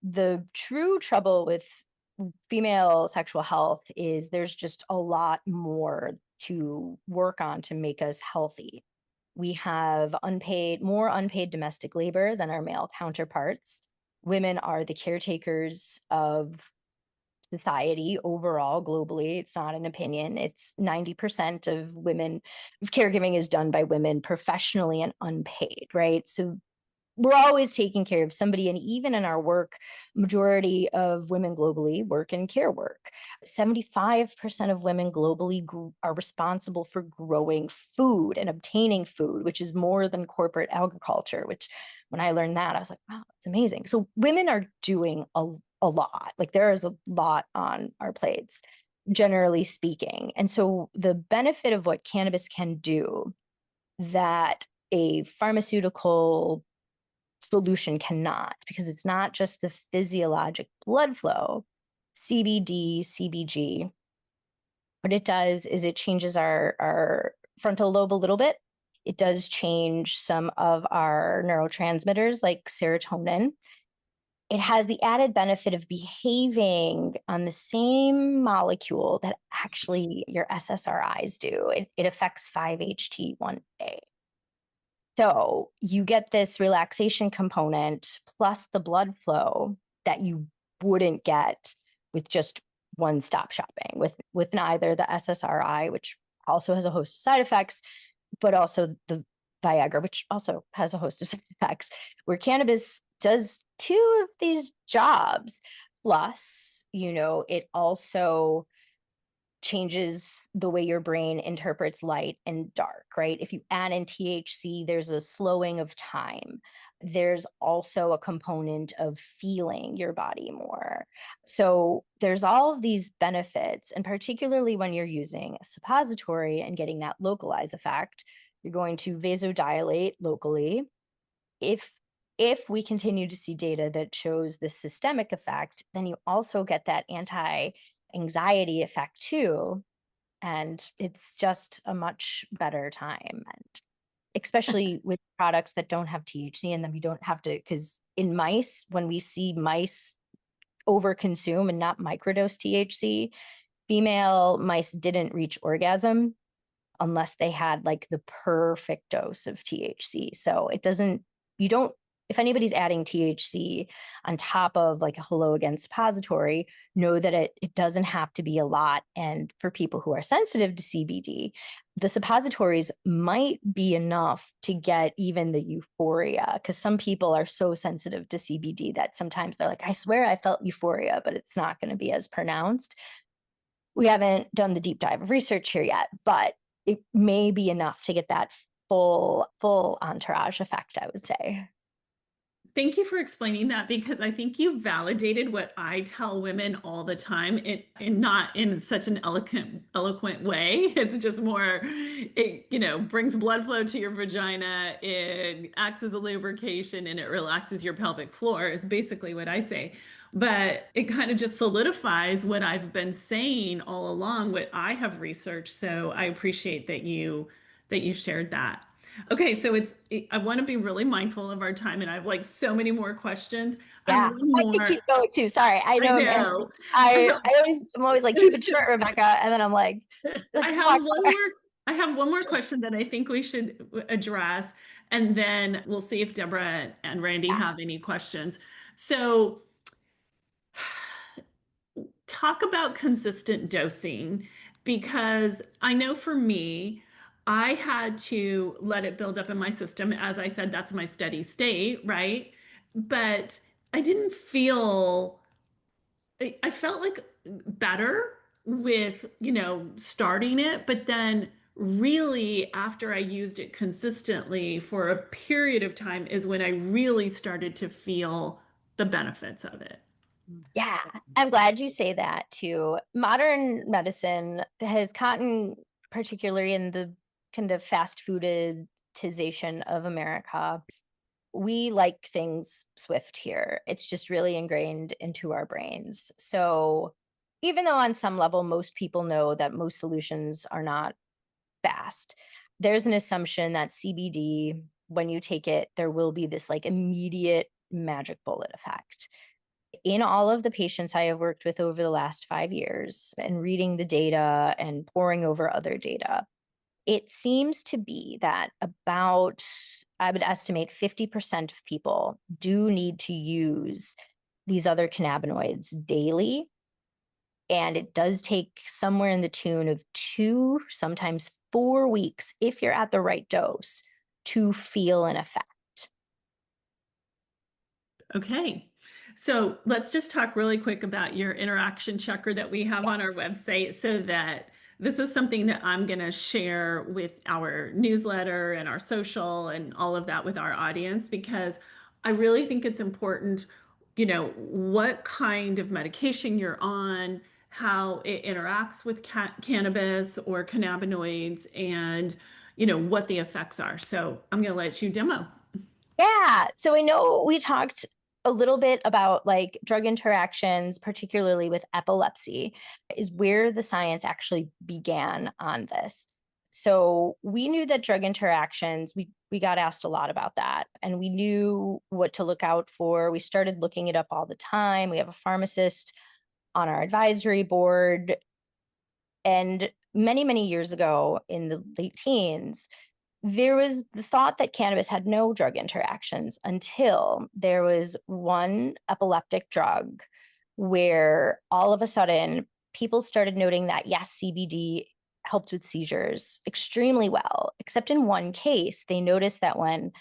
[SPEAKER 2] The true trouble with female sexual health is there's just a lot more to work on to make us healthy. We have more unpaid domestic labor than our male counterparts. Women are the caretakers of society overall, globally. It's not an opinion. It's 90% of caregiving is done by women professionally and unpaid, right? So we're always taking care of somebody. And even in our work, majority of women globally work in care work. 75% of women globally are responsible for growing food and obtaining food, which is more than corporate agriculture, which when I learned that, I was like, wow, it's amazing. So women are doing a lot. Like there is a lot on our plates, generally speaking. And so the benefit of what cannabis can do that a pharmaceutical solution cannot, because it's not just the physiologic blood flow, CBD, CBG. What it does is it changes our frontal lobe a little bit. It does change some of our neurotransmitters like serotonin. It has the added benefit of behaving on the same molecule that actually your SSRIs do. It affects 5-HT1A. So you get this relaxation component plus the blood flow that you wouldn't get with just one-stop shopping with neither the SSRI, which also has a host of side effects, but also the Viagra, which also has a host of side effects, where cannabis does two of these jobs. Plus, it also changes the way your brain interprets light and dark, right? If you add in THC, there's a slowing of time. There's also a component of feeling your body more. So there's all of these benefits, and particularly when you're using a suppository and getting that localized effect, you're going to vasodilate locally. If we continue to see data that shows the systemic effect, then you also get that anxiety effect too. And it's just a much better time. And especially with products that don't have THC in them, you don't have to, because in mice, when we see mice overconsume and not microdose THC, female mice didn't reach orgasm unless they had like the perfect dose of THC. So you don't, if anybody's adding THC on top of like a Hello Again suppository, know that it doesn't have to be a lot. And for people who are sensitive to CBD, the suppositories might be enough to get even the euphoria, because some people are so sensitive to CBD that sometimes they're like, I swear I felt euphoria, but it's not going to be as pronounced. We haven't done the deep dive of research here yet, but it may be enough to get that full entourage effect, I would say.
[SPEAKER 1] Thank you for explaining that, because I think you validated what I tell women all the time, and not in such an eloquent way. It's just more, it brings blood flow to your vagina, it acts as a lubrication, and it relaxes your pelvic floor, is basically what I say. But it kind of just solidifies what I've been saying all along, what I have researched. So I appreciate that you shared that. Okay, so I want to be really mindful of our time, and I have like so many more questions. I have
[SPEAKER 2] Yeah,
[SPEAKER 1] one
[SPEAKER 2] I could
[SPEAKER 1] more.
[SPEAKER 2] keep going too. Sorry, I
[SPEAKER 1] I
[SPEAKER 2] know
[SPEAKER 1] know. I
[SPEAKER 2] I'm always like, keep it short, Rebecca, and then I'm like,
[SPEAKER 1] I
[SPEAKER 2] let's
[SPEAKER 1] have
[SPEAKER 2] talk
[SPEAKER 1] one
[SPEAKER 2] more.
[SPEAKER 1] more. I have one more question that I think we should address, and then we'll see if Deborah and Randy
[SPEAKER 2] Yeah.
[SPEAKER 1] have any questions. So, talk about consistent dosing because I know for me, I had to let it build up in my system. As I said, that's my steady state, right? But I didn't feel, I felt like better with, starting it, but then really after I used it consistently for a period of time is when I really started to feel the benefits of it.
[SPEAKER 2] Yeah, I'm glad you say that too. Modern medicine has gotten, particularly in the kind of fast foodization of America, we like things swift here. It's just really ingrained into our brains. So even though on some level most people know that most solutions are not fast, there's an assumption that CBD, when you take it, there will be this like immediate magic bullet effect. In all of the patients I have worked with over the last 5 years and reading the data and poring over other data, it seems to be that about, I would estimate 50% of people do need to use these other cannabinoids daily. And it does take somewhere in the tune of 2, sometimes 4 weeks, if you're at the right dose, to feel an effect.
[SPEAKER 1] Okay. So let's just talk really quick about your interaction checker that we have on our website so that this is something that I'm going to share with our newsletter and our social and all of that with our audience because I really think it's important, what kind of medication you're on, how it interacts with cannabis or cannabinoids, and, what the effects are. So I'm going to let you demo.
[SPEAKER 2] Yeah. So I know we talked a little bit about like drug interactions, particularly with epilepsy, is where the science actually began on this. So we knew that drug interactions, we got asked a lot about that, and we knew what to look out for. We started looking it up all the time. We have a pharmacist on our advisory board. And many, many years ago in the late teens, there was the thought that cannabis had no drug interactions until there was one epileptic drug where all of a sudden people started noting that yes, CBD helped with seizures extremely well, except in one case, they noticed that when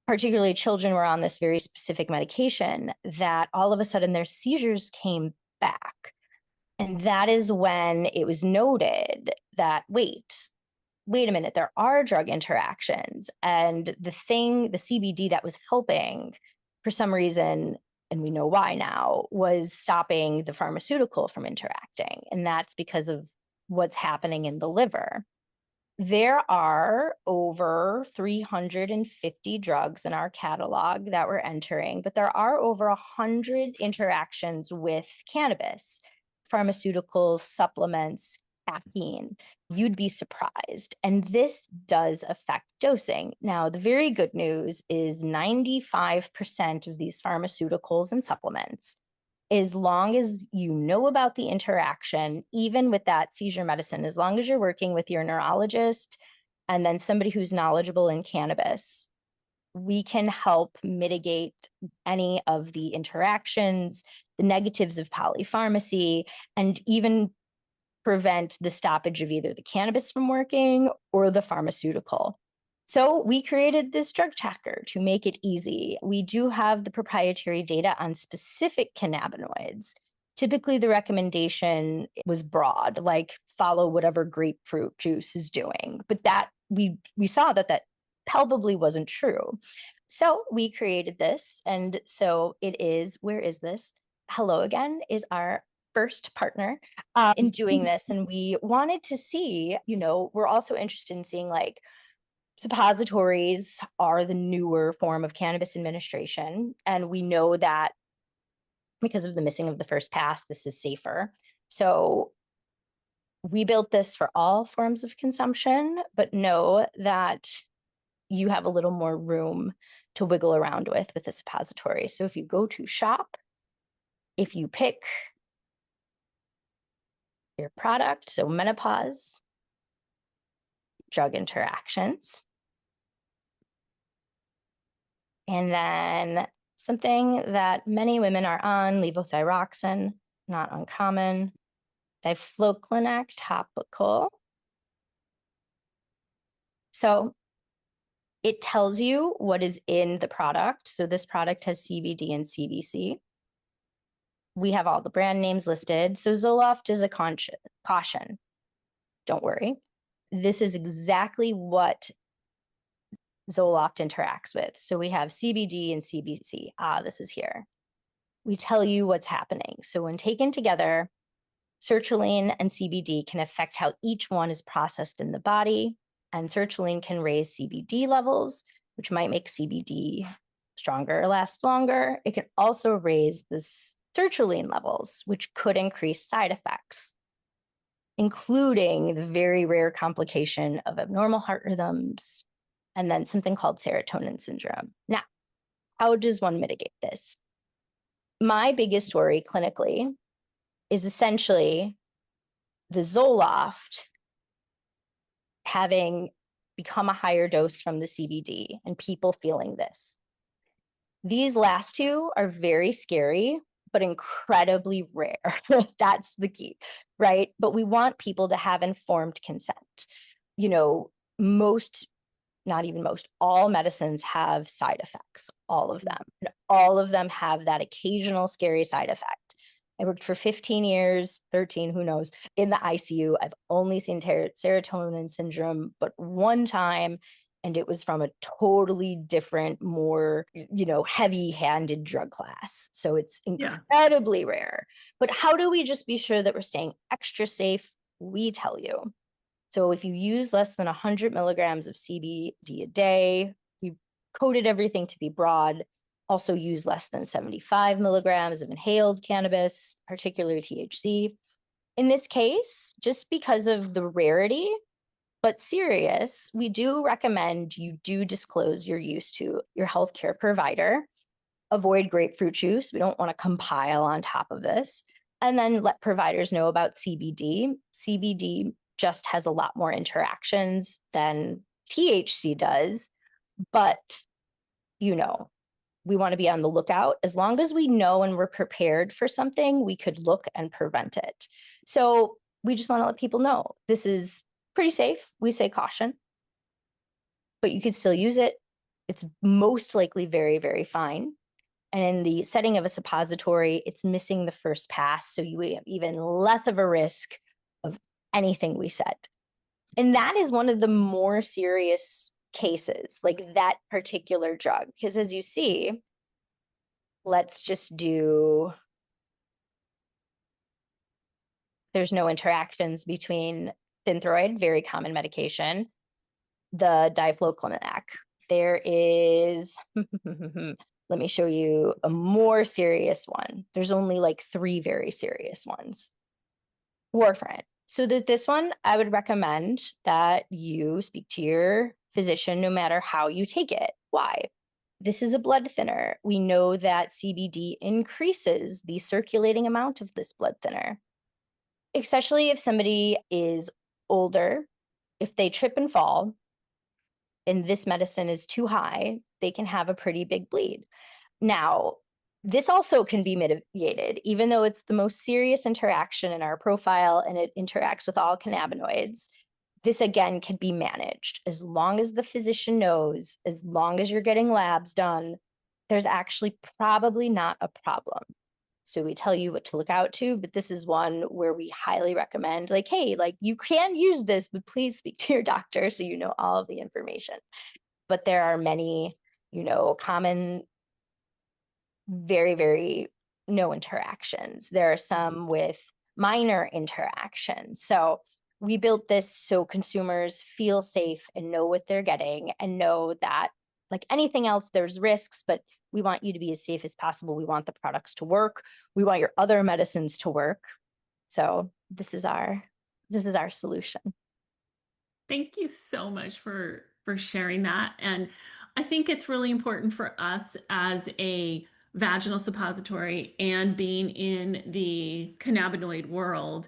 [SPEAKER 2] particularly children were on this very specific medication, that all of a sudden their seizures came back. And that is when it was noted that, wait a minute, there are drug interactions. And the CBD that was helping for some reason, and we know why now, was stopping the pharmaceutical from interacting. And that's because of what's happening in the liver. There are over 350 drugs in our catalog that we're entering, but there are over 100 interactions with cannabis, pharmaceuticals, supplements, caffeine. You'd be surprised. And this does affect dosing. Now, the very good news is 95% of these pharmaceuticals and supplements, as long as you know about the interaction, even with that seizure medicine, as long as you're working with your neurologist and then somebody who's knowledgeable in cannabis, we can help mitigate any of the interactions, the negatives of polypharmacy, and even prevent the stoppage of either the cannabis from working or the pharmaceutical. So we created this drug tracker to make it easy. We do have the proprietary data on specific cannabinoids. Typically, the recommendation was broad, like follow whatever grapefruit juice is doing. But that we saw that probably wasn't true. So we created this. And so it is, where is this? Hello Again is our first partner in doing this. And we wanted to see, we're also interested in seeing like suppositories are the newer form of cannabis administration. And we know that because of the missing of the first pass, this is safer. So we built this for all forms of consumption, but know that you have a little more room to wiggle around with a suppository. So if you go to shop, if you pick your product, so menopause, drug interactions, and then something that many women are on, levothyroxine, not uncommon, difloclinac topical. So it tells you what is in the product. So this product has CBD and CBC. We have all the brand names listed. So Zoloft is a caution. Don't worry. This is exactly what Zoloft interacts with. So we have CBD and CBC. This is here. We tell you what's happening. So when taken together, sertraline and CBD can affect how each one is processed in the body, and sertraline can raise CBD levels, which might make CBD stronger or last longer. It can also raise the sertraline levels, which could increase side effects, including the very rare complication of abnormal heart rhythms, and then something called serotonin syndrome. Now, how does one mitigate this? My biggest worry clinically is essentially the Zoloft having become a higher dose from the CBD and people feeling this. These last two are very scary, but incredibly rare. That's the key, right? But we want people to have informed consent. You know, not even most, all medicines have side effects, all of them. And all of them have that occasional scary side effect. I worked for 15 years, 13, who knows, in the ICU. I've only seen serotonin syndrome, but one time, and it was from a totally different, more, heavy-handed drug class. So it's incredibly rare. But how do we just be sure that we're staying extra safe? We tell you. So if you use less than 100 milligrams of CBD a day, we coded everything to be broad. Also use less than 75 milligrams of inhaled cannabis, particularly THC. In this case, just because of the rarity, but serious, we do recommend you do disclose your use to your healthcare provider. Avoid grapefruit juice. We don't want to compile on top of this. And then let providers know about CBD. CBD just has a lot more interactions than THC does, but we want to be on the lookout. As long as we know and we're prepared for something, we could look and prevent it. So we just want to let people know this is pretty safe. We say caution, but you could still use it. It's most likely very, very fine. And in the setting of a suppository, it's missing the first pass. So you have even less of a risk of anything we said. And that is one of the more serious cases, like that particular drug. Because as you see, let's just do, there's no interactions between Synthroid, very common medication, the difloclinac. There is, let me show you a more serious one. There's only like 3 very serious ones. Warfarin. So this one, I would recommend that you speak to your physician no matter how you take it. Why? This is a blood thinner. We know that CBD increases the circulating amount of this blood thinner, especially if somebody is older. If they trip and fall and this medicine is too high, they can have a pretty big bleed. Now, this also can be mitigated, even though it's the most serious interaction in our profile and it interacts with all cannabinoids. This again can be managed as long as the physician knows, as long as you're getting labs done, there's actually probably not a problem. So we tell you what to look out to, but this is one where we highly recommend, like, hey, like you can use this, but please speak to your doctor so you know all of the information. But there are many, common, very, very no interactions. There are some with minor interactions. So we built this so consumers feel safe and know what they're getting and know that, like anything else, there's risks, but we want you to be as safe as possible. We want the products to work. We want your other medicines to work. So this is our solution.
[SPEAKER 1] Thank you so much for for sharing that. And I think it's really important for us as a vaginal suppository and being in the cannabinoid world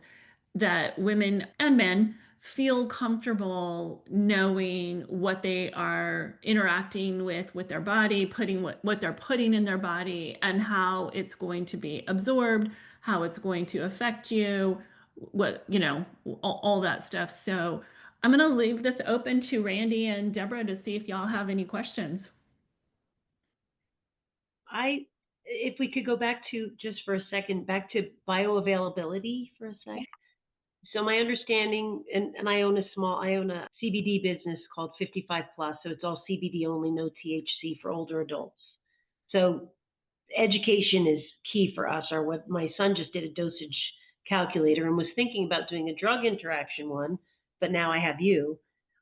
[SPEAKER 1] that women and men feel comfortable knowing what they are interacting with their body, putting what they're putting in their body, and how it's going to be absorbed, how it's going to affect you, what, all that stuff. So I'm going to leave this open to Randy and Deborah to see if y'all have any questions.
[SPEAKER 3] If we could go back to, just for a second, back to bioavailability for a sec. So my understanding, and I own a CBD business called 55 Plus. So it's all CBD only, no THC for older adults. So education is key for us. My son just did a dosage calculator and was thinking about doing a drug interaction one, but now I have you.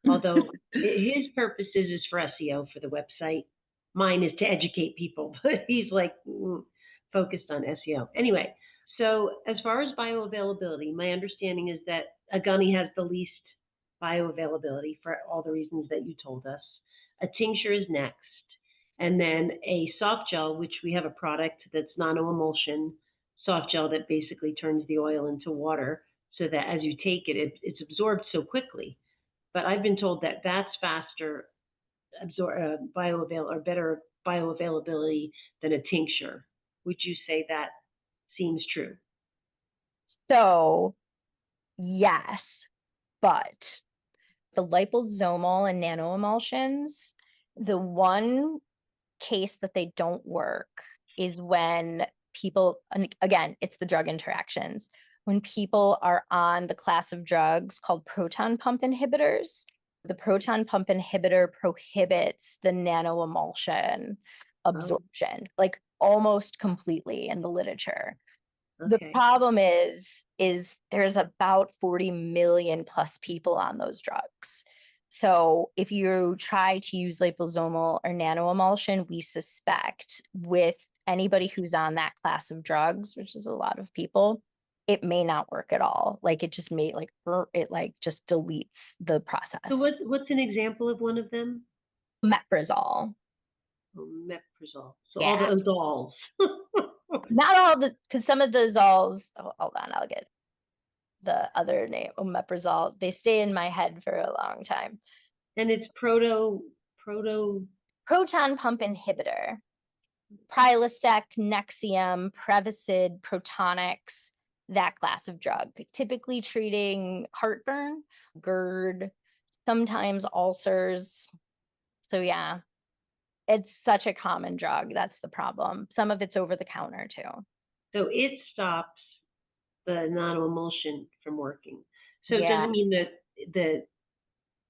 [SPEAKER 3] Although his purpose is for SEO for the website. Mine is to educate people, but he's like focused on SEO. Anyway, so as far as bioavailability, my understanding is that a gummy has the least bioavailability for all the reasons that you told us. A tincture is next. And then a soft gel, which we have a product that's nano-emulsion soft gel that basically turns the oil into water so that as you take it, it's absorbed so quickly. But I've been told that that's faster better bioavailability than a tincture. Would you say that seems true?
[SPEAKER 2] So, yes, but the liposomal and nanoemulsions, the one case that they don't work is when people, and again, it's the drug interactions, when people are on the class of drugs called proton pump inhibitors. The proton pump inhibitor prohibits the nanoemulsion absorption, like almost completely in the literature. The
[SPEAKER 3] Okay.
[SPEAKER 2] problem is there's about 40 million plus people on those drugs. So if you try to use liposomal or nanoemulsion, we suspect with anybody who's on that class of drugs, which is a lot of people, it may not work at all. Like it just may just deletes the process.
[SPEAKER 3] So what's an example of one of them?
[SPEAKER 2] Meprazole.
[SPEAKER 3] Oh, meprazole. So
[SPEAKER 2] Yeah.
[SPEAKER 3] all the azoles.
[SPEAKER 2] Not all because some of the azoles, hold on, I'll get the other name, omeprazole. They stay in my head for a long time.
[SPEAKER 3] And it's proton
[SPEAKER 2] pump inhibitor. Prilosec, Nexium, Prevacid, Protonix, that class of drug, typically treating heartburn, GERD, sometimes ulcers. So yeah, it's such a common drug. That's the problem. Some of it's over the counter too.
[SPEAKER 3] So it stops the nano-emulsion from working. So
[SPEAKER 2] Yeah.
[SPEAKER 3] it doesn't mean that the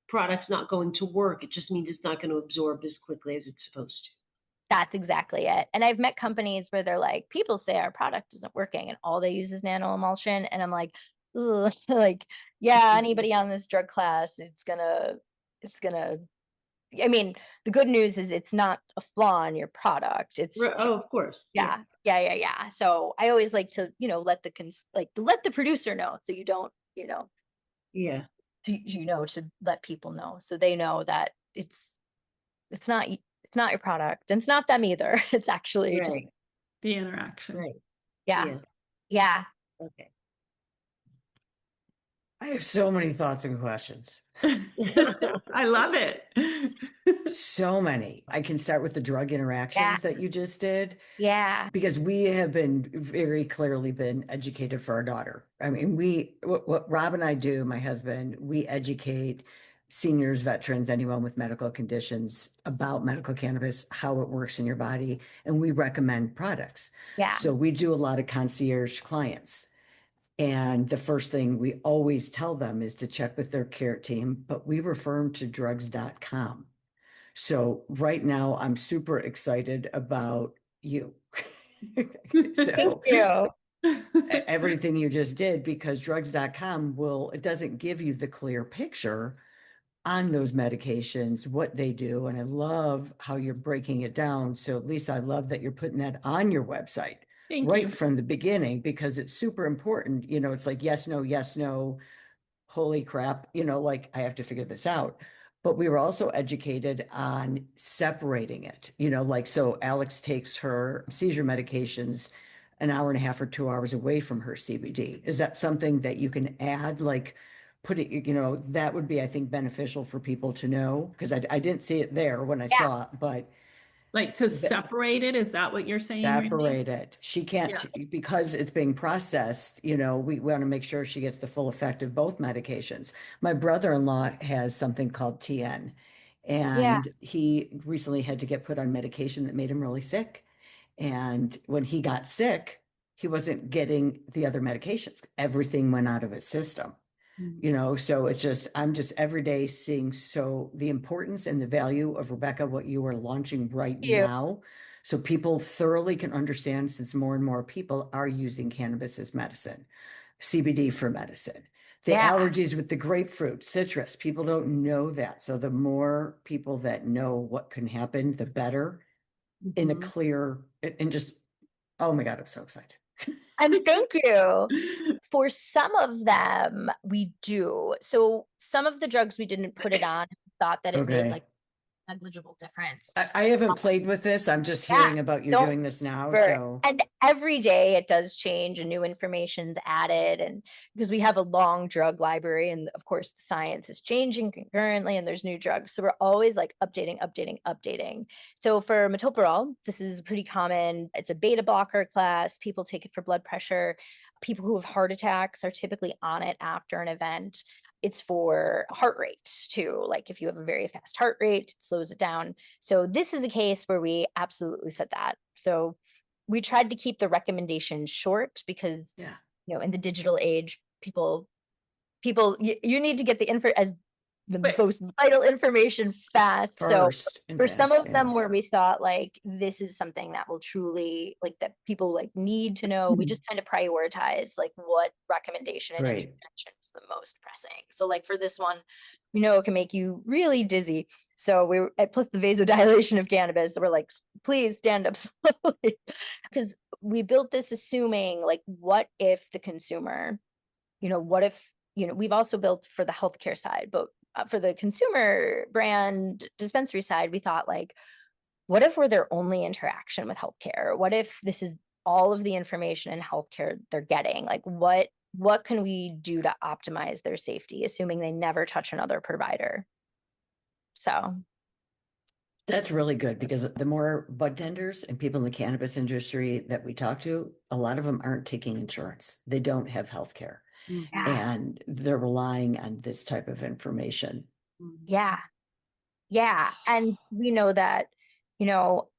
[SPEAKER 3] product's not going to work. It just means it's not going to absorb as quickly as it's supposed to.
[SPEAKER 2] That's exactly it. And I've met companies where they're like, people say our product isn't working and all they use is nano-emulsion. And I'm like, ugh, like, yeah, anybody on this drug class, it's gonna, I mean, the good news is it's not a flaw in your product. It's
[SPEAKER 3] of course.
[SPEAKER 2] yeah. So I always like to, let the producer know. So you don't,
[SPEAKER 3] Yeah.
[SPEAKER 2] to let people know. So they know that it's not your product and it's not them either. It's actually just
[SPEAKER 1] the interaction.
[SPEAKER 3] Right.
[SPEAKER 2] Yeah.
[SPEAKER 3] Okay.
[SPEAKER 4] I have so many thoughts and questions.
[SPEAKER 1] I love it.
[SPEAKER 4] So many. I can start with the drug interactions that you just did.
[SPEAKER 2] Yeah.
[SPEAKER 4] Because we have been very clearly been educated for our daughter. I mean, what Rob and I do, my husband, we educate seniors, veterans, anyone with medical conditions about medical cannabis, how it works in your body, and we recommend products.
[SPEAKER 2] Yeah.
[SPEAKER 4] So we do a lot of concierge clients. And the first thing we always tell them is to check with their care team, but we refer them to drugs.com. So right now I'm super excited about you. So
[SPEAKER 2] Thank you.
[SPEAKER 4] everything you just did, because drugs.com it doesn't give you the clear picture on those medications, what they do. And I love how you're breaking it down. So Lisa, I love that you're putting that on your website.
[SPEAKER 1] Thank
[SPEAKER 4] right
[SPEAKER 1] you.
[SPEAKER 4] From the beginning, because it's super important. It's like, yes, no, holy crap, like I have to figure this out. But we were also educated on separating it, you know, like, so Alex takes her seizure medications an hour and a half or 2 hours away from her CBD. Is that something that you can add, like put it, you know, that would be, I think, beneficial for people to know, because I didn't see it there when I
[SPEAKER 2] Yeah.
[SPEAKER 4] saw it, but
[SPEAKER 1] Like to
[SPEAKER 4] th-
[SPEAKER 1] separate it, is that what you're saying, Randy?
[SPEAKER 4] separate it. She
[SPEAKER 1] Yeah.
[SPEAKER 4] can't, because it's being processed, you know, we want to make sure she gets the full effect of both medications. My brother-in-law has something called TN,
[SPEAKER 2] Yeah.
[SPEAKER 4] and he recently had to get put on medication that made him really sick. And when he got sick, he wasn't getting the other medications. Everything went out of his system. You know, so it's just, I'm just every day seeing so the importance and the value of, Rebecca, what you are launching right
[SPEAKER 2] You.
[SPEAKER 4] now, so people thoroughly can understand, since more and more people are using cannabis as medicine, CBD for medicine. The
[SPEAKER 2] Yeah.
[SPEAKER 4] allergies with the grapefruit, citrus, people don't know that. So the more people that know what can happen, the better, in a
[SPEAKER 3] Mhm.
[SPEAKER 4] clear, and just, oh my God, I'm so excited.
[SPEAKER 2] And thank you. For some of them, we do. So some of the drugs we didn't put it on, thought that it made
[SPEAKER 4] Okay.
[SPEAKER 2] like negligible difference.
[SPEAKER 4] I haven't played with this. I'm just
[SPEAKER 2] Yeah.
[SPEAKER 4] hearing about you
[SPEAKER 2] Don't
[SPEAKER 4] doing this now.
[SPEAKER 2] Right.
[SPEAKER 4] So,
[SPEAKER 2] And every day it does change and new information's added. And because we have a long drug library, and of course, the science is changing concurrently and there's new drugs. So we're always like updating, updating, updating. So for metoprolol, this is pretty common. It's a beta blocker class. People take it for blood pressure. People who have heart attacks are typically on it after an event. It's for heart rate too. Like if you have a very fast heart rate, it slows it down. So this is the case where we absolutely said that. So we tried to keep the recommendations short because,
[SPEAKER 4] yeah,
[SPEAKER 2] in the digital age, you need to get the info as the
[SPEAKER 1] But
[SPEAKER 2] most vital information fast. So
[SPEAKER 4] first
[SPEAKER 2] for some
[SPEAKER 4] invest.
[SPEAKER 2] of them
[SPEAKER 4] Yeah.
[SPEAKER 2] where we thought like this is something that will truly like that people like need to know, we just kind of prioritize like what recommendation and
[SPEAKER 4] Great.
[SPEAKER 2] intervention is the most pressing. So like for this one, it can make you really dizzy. So plus the vasodilation of cannabis, we're like, please stand up slowly. Because we built this assuming like, what if the consumer, what if, we've also built for the healthcare side, but for the consumer brand dispensary side, we thought like, what if we're their only interaction with healthcare? What if this is all of the information in healthcare they're getting? Like what can we do to optimize their safety, assuming they never touch another provider? So
[SPEAKER 4] That's really good, because the more bud tenders and people in the cannabis industry that we talk to, a lot of them aren't taking insurance. They don't have health care,
[SPEAKER 3] Mhm.
[SPEAKER 2] yeah,
[SPEAKER 4] and they're relying on this type of information.
[SPEAKER 3] Mhm.
[SPEAKER 2] yeah. Yeah, and we know that, you know,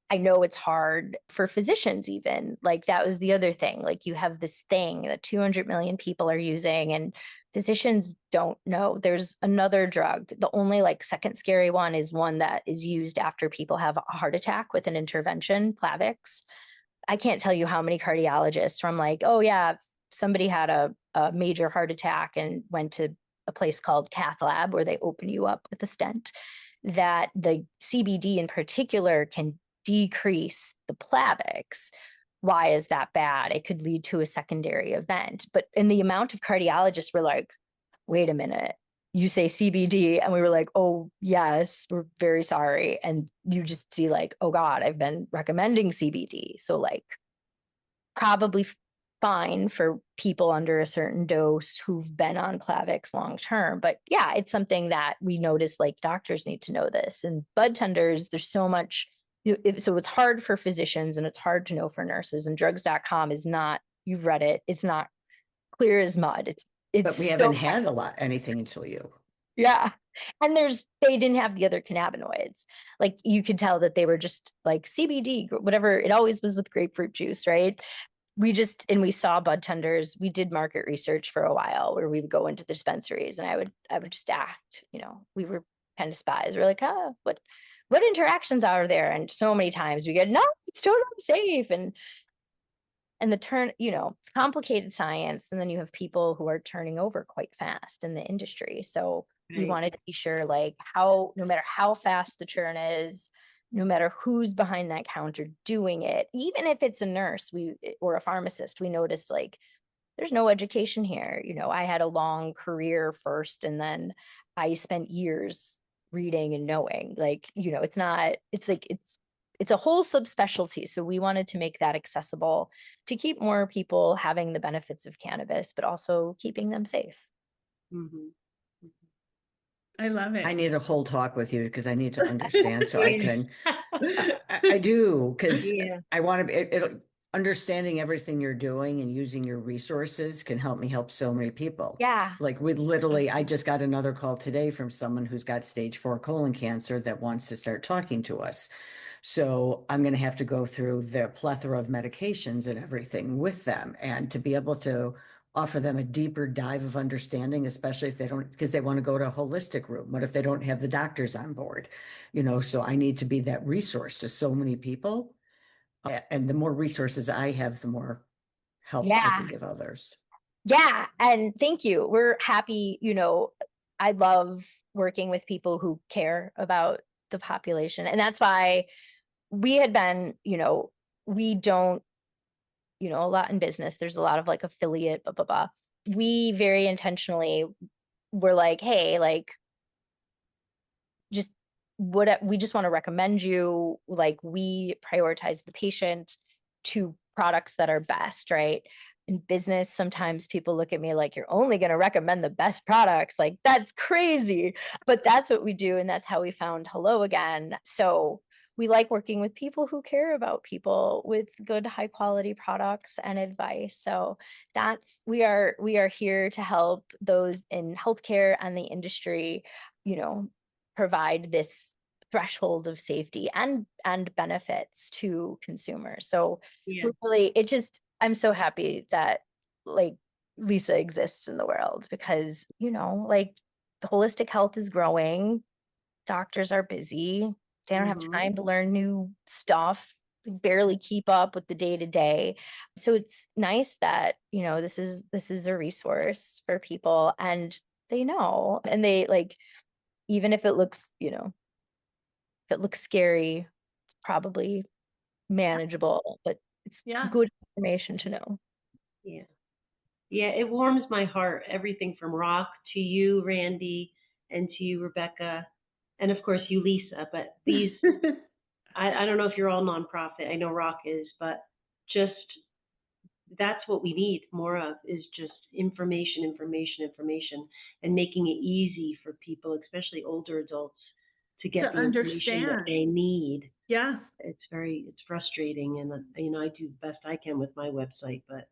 [SPEAKER 2] I know it's hard for physicians even. Like that was the other thing. Like you have this thing that 200 million people are using and physicians don't know. There's another drug. The only like second scary one is one that is used after people have a heart attack with an intervention, Plavix. I can't tell you how many cardiologists from like, oh yeah, somebody had a major heart attack and went to a place called Cath Lab where they open you up with a stent, that the CBD in particular can decrease the Plavix. Why is that bad? It could lead to a secondary event. But in the amount of cardiologists were like, wait a minute, you say CBD, and we were like, oh yes, we're very sorry. And you just see like, oh God, I've been recommending CBD. So like probably fine for people under a certain dose who've been on Plavix long term. But yeah, it's something that we notice like doctors need to know this. And bud tenders, there's so much, so it's hard for physicians and it's hard to know for nurses. And drugs.com is not, you've read it, it's not clear as mud.
[SPEAKER 4] But we
[SPEAKER 2] It's
[SPEAKER 4] haven't
[SPEAKER 2] so
[SPEAKER 4] had anything until you.
[SPEAKER 2] yeah. And they didn't have the other cannabinoids. Like you could tell that they were just like CBD, whatever. It always was with grapefruit juice, right? And we saw bud tenders. We did market research for a while where we would go into the dispensaries and I would just act, we were kind of spies. We're like, what interactions are there? And so many times we get, no, it's totally safe. And it's complicated science. And then you have people who are turning over quite fast in the industry. So we
[SPEAKER 3] Right.
[SPEAKER 2] wanted to be sure like no matter how fast the churn is, no matter who's behind that counter doing it, even if it's a nurse or a pharmacist, we noticed like there's no education here. I had a long career first, and then I spent years reading and knowing. It's not, it's a whole subspecialty. So we wanted to make that accessible to keep more people having the benefits of cannabis, but also keeping them safe.
[SPEAKER 3] Mm-hmm.
[SPEAKER 1] I love
[SPEAKER 4] I
[SPEAKER 1] it.
[SPEAKER 4] need a whole talk with you because I need to understand so I
[SPEAKER 3] Yeah.
[SPEAKER 4] can. I do because
[SPEAKER 3] Yeah.
[SPEAKER 4] I want to. Understanding everything you're doing and using your resources can help me help so many people.
[SPEAKER 2] Yeah.
[SPEAKER 4] Like we literally, I just got another call today from someone who's got stage 4 colon cancer that wants to start talking to us. So I'm going to have to go through the plethora of medications and everything with them and to be able to offer them a deeper dive of understanding, especially if they don't, because they want to go to a holistic room. What if they don't have the doctors on board? So I need to be that resource to so many people. And the more resources I have, the more help I can
[SPEAKER 2] Yeah.
[SPEAKER 4] give others.
[SPEAKER 2] Yeah. And thank you. We're happy. I love working with people who care about the population. And that's why we had been, we don't, a lot in business, there's a lot of like affiliate, blah, blah, blah. We very intentionally were like, hey, like, just what we just want to recommend you. Like, we prioritize the patient to products that are best, right? In business, sometimes people look at me like, you're only going to recommend the best products. Like, that's crazy. But that's what we do. And that's how we found Hello Again. So we like working with people who care about people with good, high quality products and advice. So we are here to help those in healthcare and the industry, you know, provide this threshold of safety and benefits to consumers. So
[SPEAKER 3] Yeah.
[SPEAKER 2] we're really, I'm so happy that like Lisa exists in the world, because like the holistic health is growing, doctors are busy, they don't have
[SPEAKER 3] Mm-hmm.
[SPEAKER 2] time to learn new stuff, they barely keep up with the day to day. So it's nice that this is a resource for people, and they know, and they like, even if it looks, if it looks scary, it's probably manageable, but it's
[SPEAKER 1] Yeah.
[SPEAKER 2] good information to know.
[SPEAKER 3] Yeah. Yeah. It warms my heart. Everything from Rock to you, Randy, and to you, Rebecca, and of course you, Lisa. But these, I don't know if you're all nonprofit. I know Rock is, but just that's what we need more of, is just information, information, information, and making it easy for people, especially older adults, to get
[SPEAKER 1] To
[SPEAKER 3] the information that
[SPEAKER 1] understand.
[SPEAKER 3] they need.
[SPEAKER 1] Yeah.
[SPEAKER 3] It's frustrating, and I do the best I can with my website, but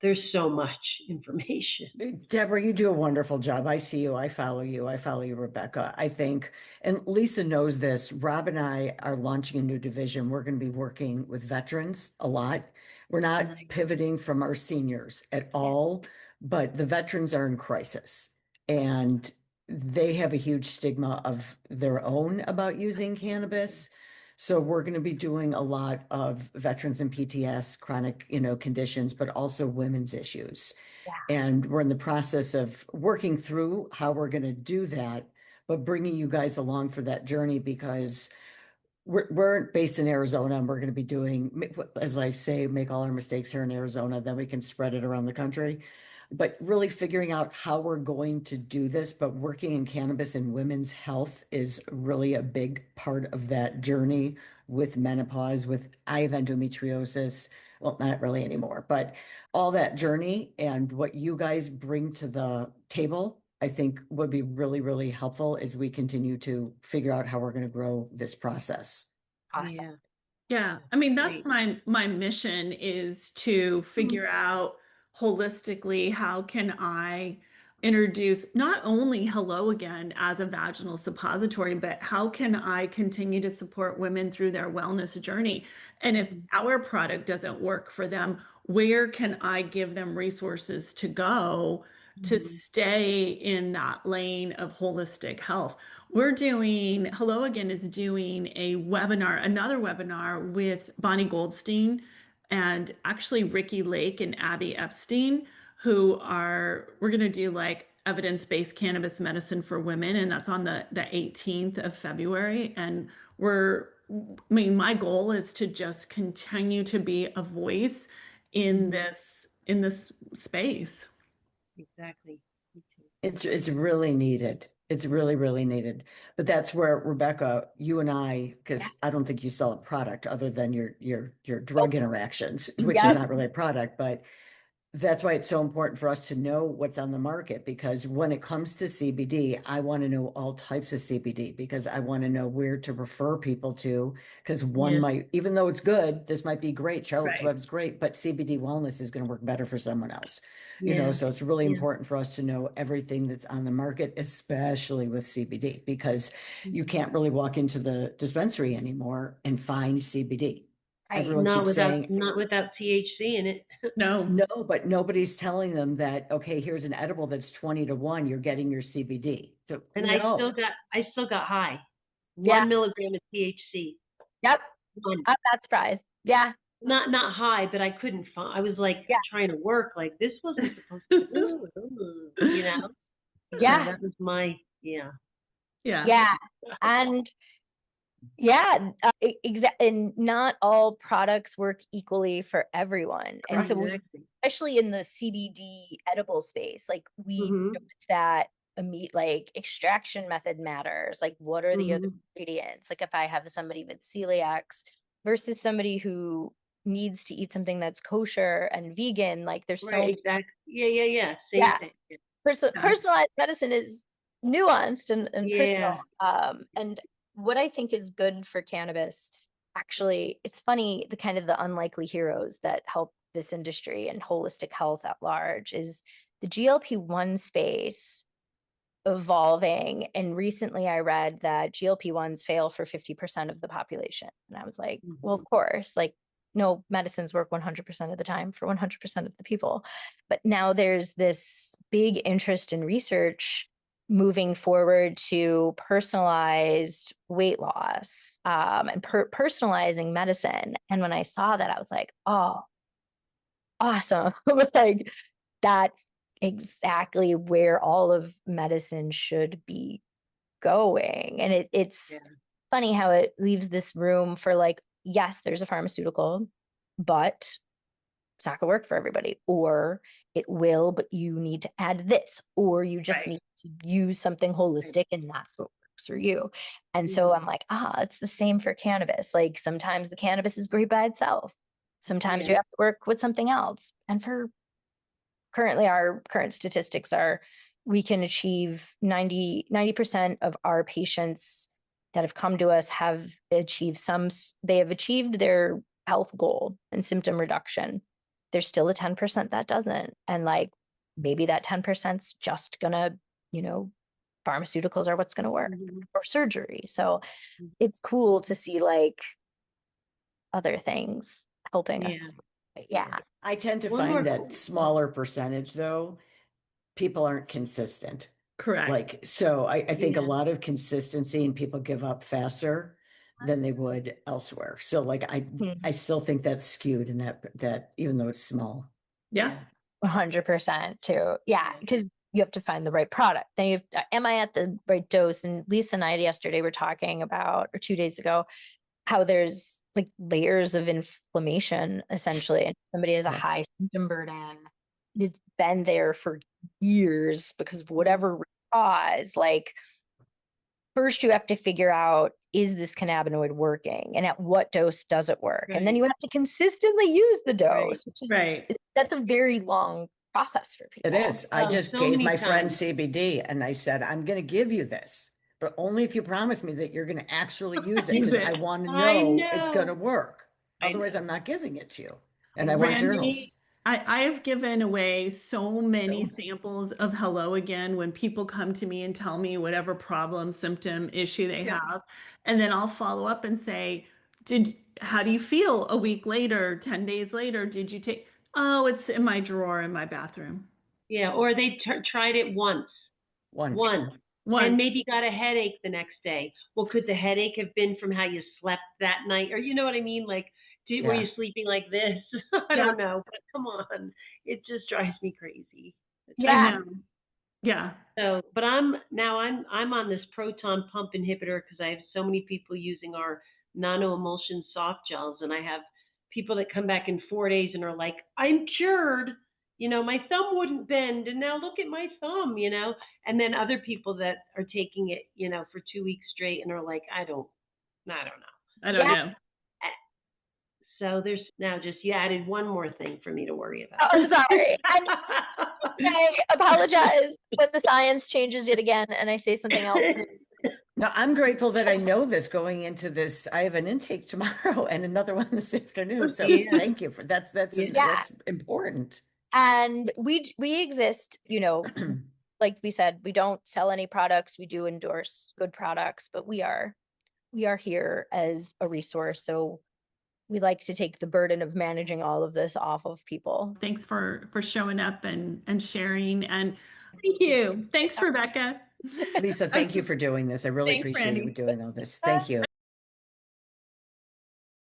[SPEAKER 3] there's so much information.
[SPEAKER 4] Deborah, you do a wonderful job. I see you. I follow you. I follow you, Rebecca. I think, and Lisa knows this. Rob and I are launching a new division. We're going to be working with veterans a lot. We're not
[SPEAKER 3] Nice.
[SPEAKER 4] pivoting from our seniors at
[SPEAKER 2] Yeah.
[SPEAKER 4] all, but the veterans are in crisis and they have a huge stigma of their own about using cannabis. So we're going to be doing a lot of veterans and PTS, chronic, conditions, but also women's issues.
[SPEAKER 2] Yeah.
[SPEAKER 4] And we're in the process of working through how we're going to do that, but bringing you guys along for that journey because we're based in Arizona and we're going to be doing, as I say, make all our mistakes here in Arizona, then we can spread it around the country. But really figuring out how we're going to do this, but working in cannabis and women's health is really a big part of that journey with menopause, I have endometriosis. Well, not really anymore, but all that journey and what you guys bring to the table, I think would be really, really helpful as we continue to figure out how we're going to grow this process.
[SPEAKER 2] Awesome.
[SPEAKER 3] Yeah.
[SPEAKER 1] Yeah. I mean, that's
[SPEAKER 3] Great.
[SPEAKER 1] my mission, is to figure out holistically how can I introduce not only Hello Again as a vaginal suppository, but how can I continue to support women through their wellness journey? And if our product doesn't work for them, where can I give them resources to go to
[SPEAKER 3] Mhm.
[SPEAKER 1] stay in that lane of holistic health? Hello Again is doing another webinar with Bonnie Goldstein and actually Ricky Lake and Abby Epstein, we're going to do like evidence-based cannabis medicine for women. And that's on the 18th of February. And my goal is to just continue to be a voice in this in this space.
[SPEAKER 3] Exactly. Me too.
[SPEAKER 4] It's really needed. It's really, really needed. But that's where, Rebecca, you and I,
[SPEAKER 2] Yeah.
[SPEAKER 4] because I don't think you sell a product other than your
[SPEAKER 2] Nope.
[SPEAKER 4] drug interactions, which is
[SPEAKER 2] Yep.
[SPEAKER 4] not really a product, but that's why it's so important for us to know what's on the market, because when it comes to CBD, I want to know all types of CBD because I want to know where to refer people to. Because one
[SPEAKER 3] Yeah.
[SPEAKER 4] might, even though it's good, this might be great. Charlotte's
[SPEAKER 1] Right.
[SPEAKER 4] Web's great, but CBD wellness is going to work better for someone else.
[SPEAKER 3] Yeah.
[SPEAKER 4] So it's really
[SPEAKER 3] Yeah.
[SPEAKER 4] important for us to know everything that's on the market, especially with CBD, because you can't really walk into the dispensary anymore and find CBD.
[SPEAKER 2] Right.
[SPEAKER 4] Everyone keeps saying,
[SPEAKER 3] Not without THC in it.
[SPEAKER 1] No.
[SPEAKER 4] no, but nobody's telling them that, okay, here's an edible that's 20 to 1, you're getting your CBD. So,
[SPEAKER 3] And
[SPEAKER 4] no.
[SPEAKER 3] I still got high.
[SPEAKER 2] Yeah.
[SPEAKER 3] 1 milligram of THC.
[SPEAKER 2] Yep.
[SPEAKER 3] One.
[SPEAKER 2] I'm not surprised. Yeah.
[SPEAKER 3] Not high, but I couldn't find. I was like
[SPEAKER 2] Yeah.
[SPEAKER 3] trying to work. Like this wasn't supposed to do. You know. So
[SPEAKER 2] Yeah.
[SPEAKER 3] that was my yeah.
[SPEAKER 1] Yeah.
[SPEAKER 2] Yeah. And yeah, and not all products work equally for everyone. And so
[SPEAKER 4] Correct.
[SPEAKER 3] Exactly.
[SPEAKER 2] especially in the CBD edible space, like we
[SPEAKER 3] Mhm.
[SPEAKER 2] noticed that like extraction method matters. Like what are the other
[SPEAKER 3] Mhm.
[SPEAKER 2] ingredients? Like if I have somebody with celiacs versus somebody who needs to eat something that's kosher and vegan, like there's so
[SPEAKER 3] Right. Exactly. Yeah. Same
[SPEAKER 2] yeah,
[SPEAKER 3] thing. Yeah.
[SPEAKER 1] Yeah.
[SPEAKER 2] personalized medicine is nuanced and personal.
[SPEAKER 3] Yeah.
[SPEAKER 2] And what I think is good for cannabis, actually, it's funny, the kind of the unlikely heroes that help this industry and holistic health at large is the GLP-1 space evolving. And recently I read that GLP-1s fail for 50% of the population. And I was like, well, of
[SPEAKER 3] Mhm.
[SPEAKER 2] course, like no medicines work 100% of the time for 100% of the people. But now there's this big interest in research moving forward to personalized weight loss and personalizing medicine. And when I saw that, I was like, oh, awesome. Like that's exactly where all of medicine should be going. And it's
[SPEAKER 3] Yeah.
[SPEAKER 2] funny how it leaves this room for like, yes, there's a pharmaceutical, but it's not going to work for everybody. Or it will, but you need to add this, or you just
[SPEAKER 1] Right.
[SPEAKER 2] need to use something
[SPEAKER 3] Right.
[SPEAKER 2] holistic and that's what works for you. And so
[SPEAKER 3] Mhm.
[SPEAKER 2] I'm like, it's the same for cannabis. Like sometimes the cannabis is great by itself. Sometimes
[SPEAKER 3] Yeah.
[SPEAKER 2] you have to work with something else. And for currently our current statistics are we can achieve 90% of our patients that have come to us have achieved they have achieved their health goal and symptom reduction. There's still a 10% that doesn't. And like maybe that 10%'s just gonna, you know, pharmaceuticals are what's gonna work
[SPEAKER 3] Mhm.
[SPEAKER 2] or surgery. So
[SPEAKER 3] Mhm.
[SPEAKER 2] it's cool to see like other things helping us.
[SPEAKER 3] Yeah.
[SPEAKER 2] Yeah.
[SPEAKER 4] I tend to
[SPEAKER 3] One
[SPEAKER 4] find
[SPEAKER 3] more.
[SPEAKER 4] that smaller percentage, though, people aren't consistent.
[SPEAKER 1] Correct.
[SPEAKER 4] Like, so I think a
[SPEAKER 3] Yeah.
[SPEAKER 4] lot of consistency and people give up faster than they would elsewhere. So like
[SPEAKER 2] Hmm.
[SPEAKER 4] I still think that's skewed in that even though it's small.
[SPEAKER 1] Yeah.
[SPEAKER 2] 100% too. Yeah,
[SPEAKER 3] Yeah.
[SPEAKER 2] because you have to find the right product. Then am I at the right dose? And Lisa and I yesterday were talking about, or 2 days ago, how there's like layers of inflammation essentially. And somebody has a
[SPEAKER 4] Yeah.
[SPEAKER 2] high symptom burden. It's been there for years because of
[SPEAKER 3] Mhm.
[SPEAKER 2] whatever cause, like first you have to figure out, is this cannabinoid working and at what dose does it work? And then
[SPEAKER 3] Right.
[SPEAKER 2] you have to consistently use the
[SPEAKER 3] Right.
[SPEAKER 2] dose, which is
[SPEAKER 1] Right.
[SPEAKER 2] that's a very long process for
[SPEAKER 4] It
[SPEAKER 2] people.
[SPEAKER 4] is. I
[SPEAKER 3] Oh,
[SPEAKER 4] just
[SPEAKER 3] so
[SPEAKER 4] gave
[SPEAKER 3] many
[SPEAKER 4] my friend
[SPEAKER 3] times.
[SPEAKER 4] CBD and I said, I'm going to give you this, but only if you promise me that you're going to actually use it
[SPEAKER 1] Use
[SPEAKER 4] because
[SPEAKER 1] it.
[SPEAKER 4] I want to
[SPEAKER 3] I
[SPEAKER 4] know it's going to
[SPEAKER 3] know.
[SPEAKER 4] work.
[SPEAKER 1] I know.
[SPEAKER 4] Otherwise, I'm not giving it to you. And I want journals.
[SPEAKER 1] Randy, I have given away so many
[SPEAKER 3] So
[SPEAKER 1] samples of Hello Again when people come to me and tell me whatever problem, symptom, issue they
[SPEAKER 3] yeah.
[SPEAKER 1] have. And then I'll follow up and say, how do you feel a week later, 10 days later? Did you take, oh, it's in my drawer in my bathroom.
[SPEAKER 3] Yeah. Or they tried it once.
[SPEAKER 4] Once.
[SPEAKER 3] Once. And
[SPEAKER 1] Once.
[SPEAKER 3] maybe got a headache the next day. Well, could the headache have been from how you slept that night? Or you know what I mean? Like, were
[SPEAKER 4] Yeah.
[SPEAKER 3] you sleeping like this? I
[SPEAKER 1] Yeah,
[SPEAKER 3] don't know. But come on. It just drives me crazy.
[SPEAKER 1] I
[SPEAKER 2] Yeah.
[SPEAKER 1] know. Yeah.
[SPEAKER 3] So, but I'm on this proton pump inhibitor because I have so many people using our nano emulsion soft gels, and I have people that come back in 4 days and are like, "I'm cured." my thumb wouldn't bend, and now look at my thumb, and then other people that are taking it, for 2 weeks straight and are like, I don't know.
[SPEAKER 1] I don't
[SPEAKER 2] Yeah.
[SPEAKER 1] know.
[SPEAKER 3] So there's now you added one more thing for me to worry
[SPEAKER 2] Oh,
[SPEAKER 3] about.
[SPEAKER 2] I'm sorry. I apologize when the science changes yet again and I say something else.
[SPEAKER 4] No, I'm grateful that I know this going into this. I have an intake tomorrow and another one this afternoon. So
[SPEAKER 3] Yeah.
[SPEAKER 4] thank you for that's
[SPEAKER 3] Yeah.
[SPEAKER 4] that's important.
[SPEAKER 2] And we exist, like we said, we don't sell any products. We do endorse good products, but we are here as a resource. So we like to take the burden of managing all of this off of people.
[SPEAKER 1] Thanks for showing up and sharing. And thank you. Thanks, Rebecca.
[SPEAKER 4] Lisa, thank you for doing this. I really
[SPEAKER 1] Thanks,
[SPEAKER 4] appreciate you
[SPEAKER 1] Randy.
[SPEAKER 4] doing all this. Thank you.